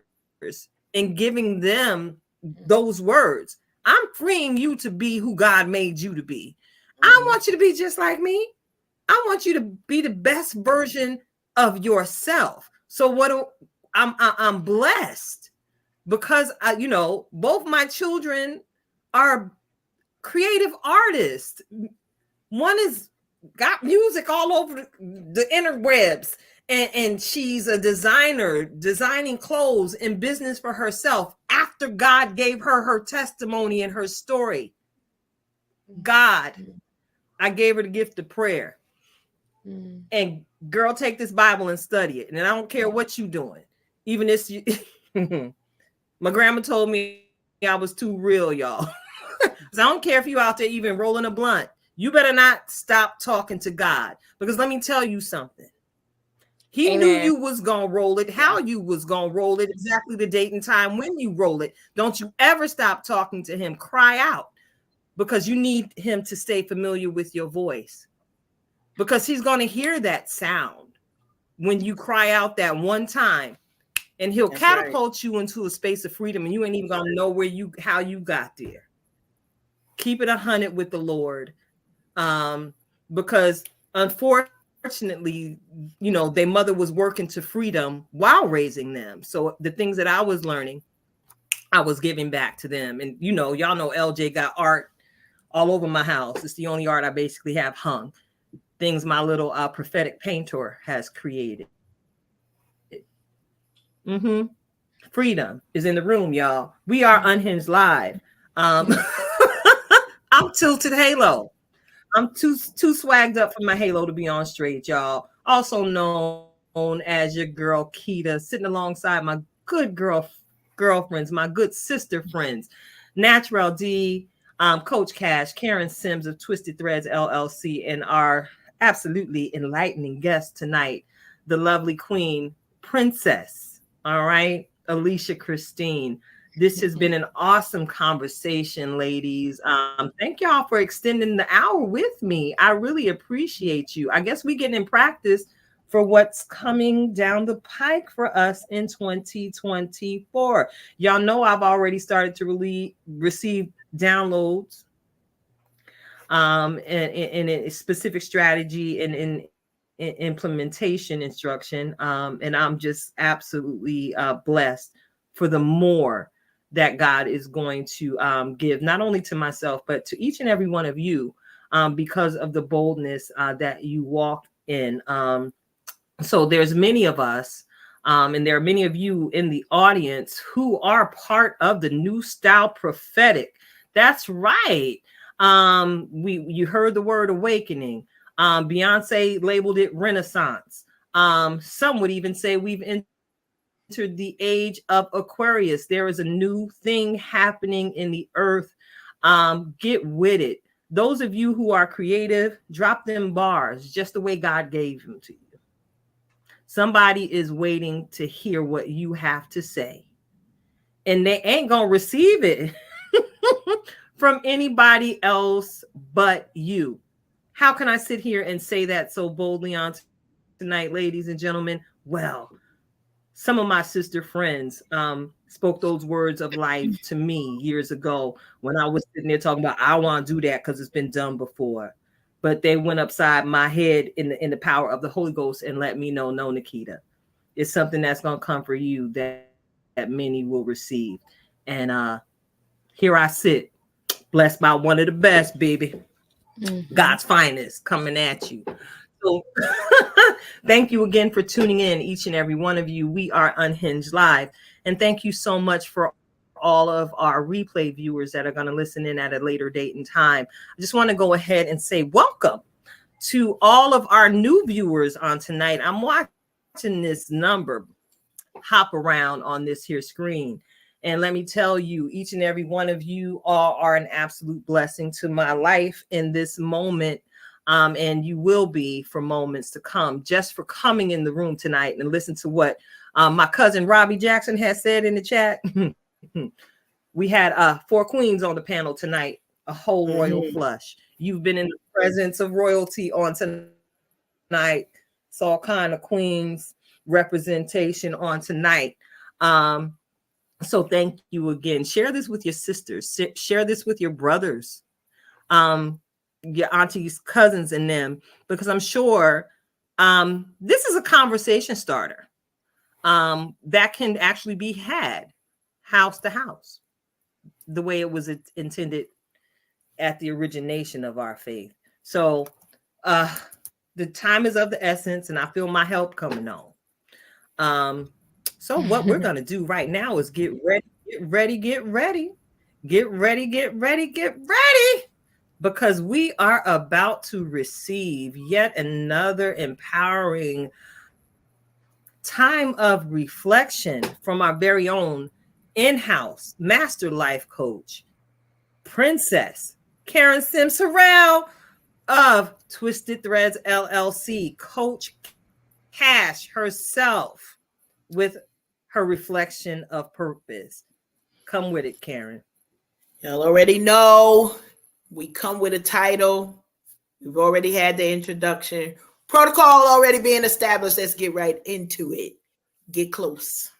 and giving them those words. I'm freeing you to be who God made you to be. I want you to be just like me. I want you to be the best version of yourself. So I'm blessed because both my children are creative artists. One is got music all over the interwebs, and she's a designer, designing clothes and business for herself after God gave her her testimony and her story. God, I gave her the gift of prayer. And girl, take this Bible and study it. And I don't care what you doing. Even this, my grandma told me I was too real, y'all. Because I don't care if you out there even rolling a blunt. You better not stop talking to God. Because let me tell you something. He Amen. knew you was going to roll it, how you was going to roll it, exactly the date and time when you roll it. Don't you ever stop talking to him. Cry out. Because you need him to stay familiar with your voice. Because he's going to hear that sound when you cry out that one time. And he'll catapult you into a space of freedom, and you ain't even going to know how you got there. Keep it 100 with the Lord. Because unfortunately, their mother was working to freedom while raising them. So the things that I was learning, I was giving back to them. And y'all know LJ got art all over my house. It's the only art I basically have hung. Things my little prophetic painter has created. Freedom is in the room, y'all. We are Unhinged Live. I'm tilted halo. I'm too swagged up for my halo to be on straight, y'all. Also known as your girl Keita, sitting alongside my good girlfriends, my good sister friends, Natural D, Coach Cash, Karen Sims of Twisted Threads LLC, and our absolutely enlightening guest tonight, the lovely Queen Princess. All right, Alicia Christine. This has been an awesome conversation, ladies. Thank y'all for extending the hour with me. I really appreciate you. I guess we getting in practice for what's coming down the pike for us in 2024. Y'all know I've already started to receive downloads in a specific strategy and in implementation instruction. And I'm just absolutely blessed for the more that God is going to give, not only to myself, but to each and every one of you, because of the boldness that you walk in. So there's many of us, and there are many of you in the audience who are part of the New Style Prophetic. That's right. You heard the word awakening. Beyonce labeled it Renaissance. Some would even say we've entered the age of Aquarius. There is a new thing happening in the earth. Get with it. Those of you who are creative, drop them bars just the way God gave them to you. Somebody is waiting to hear what you have to say, and they ain't gonna receive it from anybody else but you. How can I sit here and say that so boldly on tonight, ladies and gentlemen? Well, some of my sister friends spoke those words of life to me years ago when I was sitting there talking about, I want to do that because it's been done before. But they went upside my head in the power of the Holy Ghost and let me know, no, Nikita, it's something that's going to come for you that many will receive. And here I sit, blessed by one of the best, baby. God's finest coming at you. So thank you again for tuning in, each and every one of you. We are Unhinged Live. And thank you so much for all of our replay viewers that are going to listen in at a later date and time. I just want to go ahead and say welcome to all of our new viewers on tonight. I'm watching this number hop around on this here screen. And let me tell you, each and every one of you all are an absolute blessing to my life in this moment. And you will be for moments to come, just for coming in the room tonight and listen to what my cousin Robbie Jackson has said in the chat. We had 4 queens on the panel tonight, a whole royal flush. You've been in the presence of royalty on tonight. It's all kind of queens representation on tonight. So thank you again. Share this with your sisters. Share this with your brothers, your aunties, cousins, and them, because I'm sure this is a conversation starter that can actually be had house to house, the way it was intended at the origination of our faith. So the time is of the essence, and I feel my help coming on. So what we're going to do right now is get ready, because we are about to receive yet another empowering time of reflection from our very own in-house master life coach, Princess Karen Sims Harrell of Twisted Threads LLC, Coach Cash herself, with her reflection of purpose. Come with it, Karen. Y'all already know we come with a title. We've already had the introduction. Protocol already being established. Let's get right into it. Get close.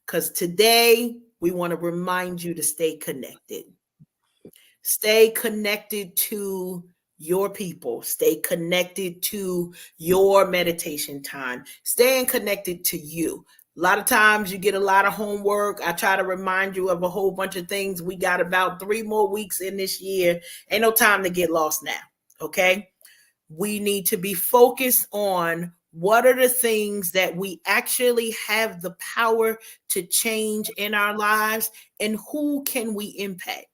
Because today we want to remind you to stay connected. Stay connected to your people. Stay connected to your meditation time. Staying connected to you. A lot of times you get a lot of homework. I try to remind you of a whole bunch of things. We got about 3 more weeks in this year. Ain't no time to get lost now. Okay. We need to be focused on what are the things that we actually have the power to change in our lives, and who can we impact?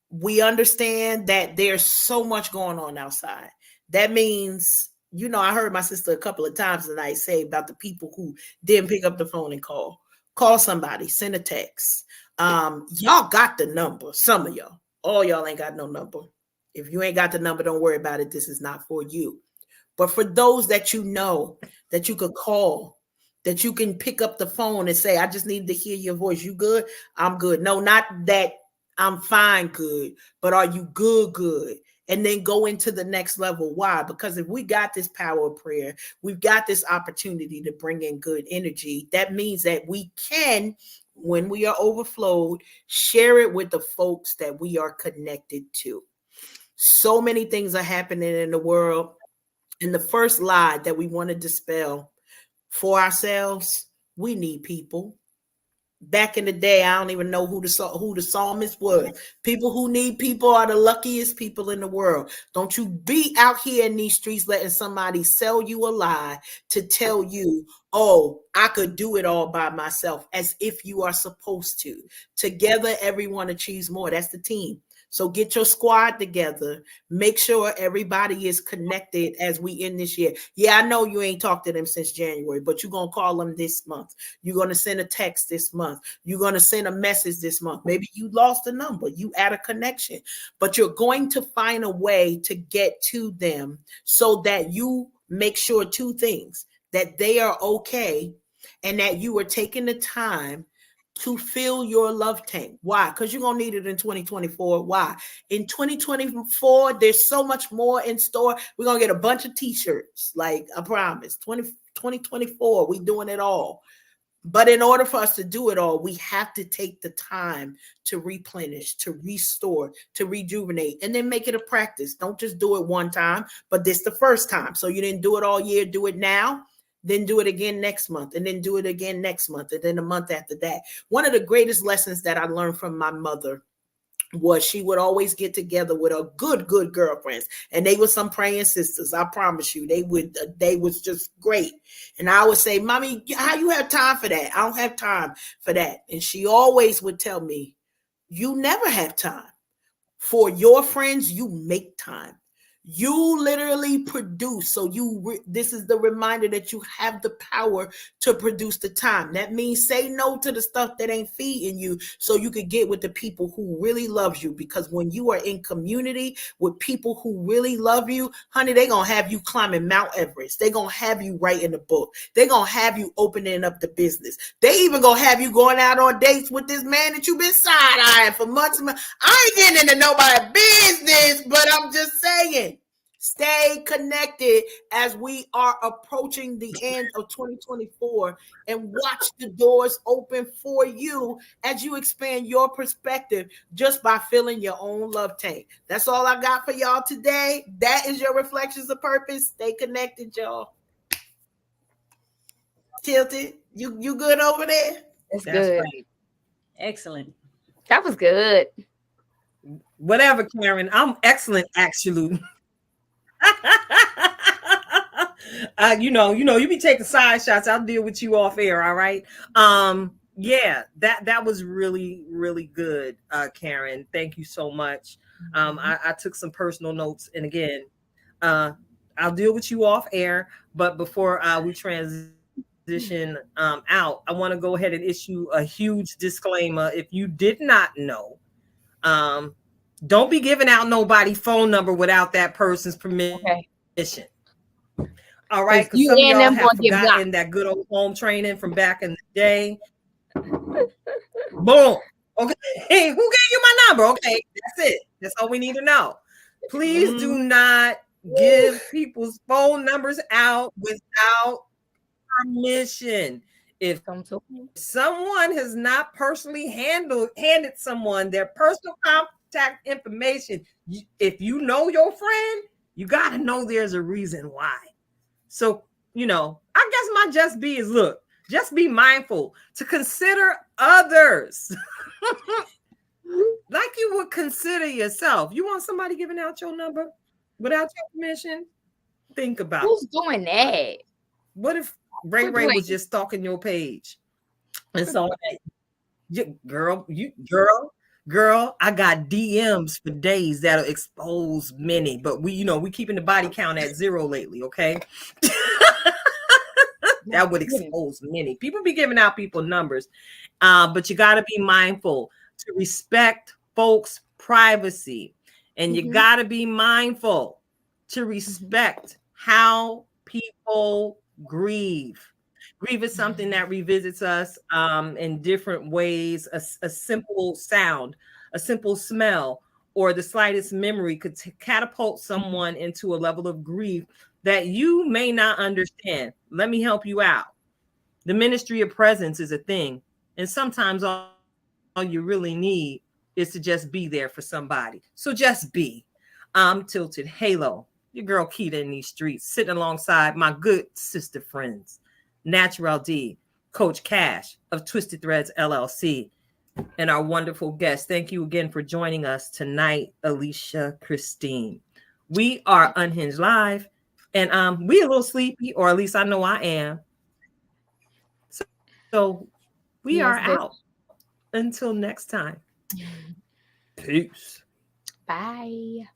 We understand that there's so much going on outside. That means, you know, I heard my sister a couple of times tonight say about the people who didn't pick up the phone and call somebody, send a text. Y'all got the number. Some of y'all, all y'all ain't got no number. If you ain't got the number, don't worry about it. This is not for you. But for those that you know that you could call, that you can pick up the phone and say, I just need to hear your voice. You good? I'm good. No, not that I'm fine, good, but are you good? And then go into the next level. Why? Because if we got this power of prayer, we've got this opportunity to bring in good energy. That means that we can, when we are overflowed, share it with the folks that we are connected to. So many things are happening in the world. And the first lie that we want to dispel for ourselves, we need people. Back in the day, I don't even know who the psalmist was. People who need people are the luckiest people in the world. Don't you be out here in these streets letting somebody sell you a lie to tell you, oh, I could do it all by myself, as if you are supposed to. Together, everyone achieves more. That's the team. So get your squad together. Make sure everybody is connected as we end this year. Yeah, I know you ain't talked to them since January, but you're going to call them this month. You're going to send a text this month. You're going to send a message this month. Maybe you lost a number. You add a connection. But you're going to find a way to get to them so that you make sure 2 things, that they are okay and that you are taking the time to fill your love tank. Why? Because you're going to need it in 2024. Why? In 2024, there's so much more in store. We're going to get a bunch of t-shirts. Like I promise, 2024, we doing it all. But in order for us to do it all, we have to take the time to replenish, to restore, to rejuvenate, and then make it a practice. Don't just do it one time, but this the first time. So you didn't do it all year, do it now. Then do it again next month, and then do it again next month, and then a month after that. One of the greatest lessons that I learned from my mother was she would always get together with her good girlfriends, and they were some praying sisters. I promise you, they was just great. And I would say, Mommy, how you have time for that? I don't have time for that. And she always would tell me, you never have time for your friends. You make time. You literally produce. So this is the reminder that you have the power to produce the time. That means say no to the stuff that ain't feeding you so you could get with the people who really love you. Because when you are in community with people who really love you, honey, they gonna have you climbing Mount Everest. They gonna have you writing a book. They gonna have you opening up the business. They even gonna have you going out on dates with this man that you've been side-eyeing for months and months. I ain't getting into nobody's business, but I'm just saying. Stay connected as we are approaching the end of 2024 and watch the doors open for you as you expand your perspective just by filling your own love tank. That's all I got for y'all today. That is your Reflections of Purpose. Stay connected, y'all. Tilted, you good over there? That's good. Right. Excellent. That was good. Whatever, Karen. I'm excellent, actually. You be taking side shots. I'll deal with you off air. All right. Yeah, that was really, really good, Karen. Thank you so much. I took some personal notes, and again, I'll deal with you off air. But before we transition out, I want to go ahead and issue a huge disclaimer. If you did not know, don't be giving out nobody's phone number without that person's permission. Okay. All right, because some of y'all have forgotten that good old home training from back in the day. Boom. Okay. Hey, who gave you my number? Okay, that's it. That's all we need to know. Please do not give people's phone numbers out without permission. If someone has not personally handed someone their personal contact information, if you know your friend, you got to know there's a reason why. So, I guess my just be is, look, just be mindful to consider others like you would consider yourself. You want somebody giving out your number without your permission? Think about who's doing that. What if Ray was just stalking your page and saw that? Girl, I got DMs for days that'll expose many, but we keeping the body count at 0 lately, okay? That would expose many. People be giving out people numbers, but you got to be mindful to respect folks' privacy, and you got to be mindful to respect how people grieve. Grief is something that revisits us in different ways. A simple sound, a simple smell, or the slightest memory could catapult someone into a level of grief that you may not understand. Let me help you out. The ministry of presence is a thing. And sometimes all you really need is to just be there for somebody. So just be. I'm Tilted Halo, your girl Keita in these streets, sitting alongside my good sister friends, Natural D, Coach Cash of Twisted Threads LLC, and our wonderful guest. Thank you again for joining us tonight, Alicia Christine. We are Unhinged Live, and we a little sleepy, or at least I know I am. So we are out. Until next time. Peace. Bye.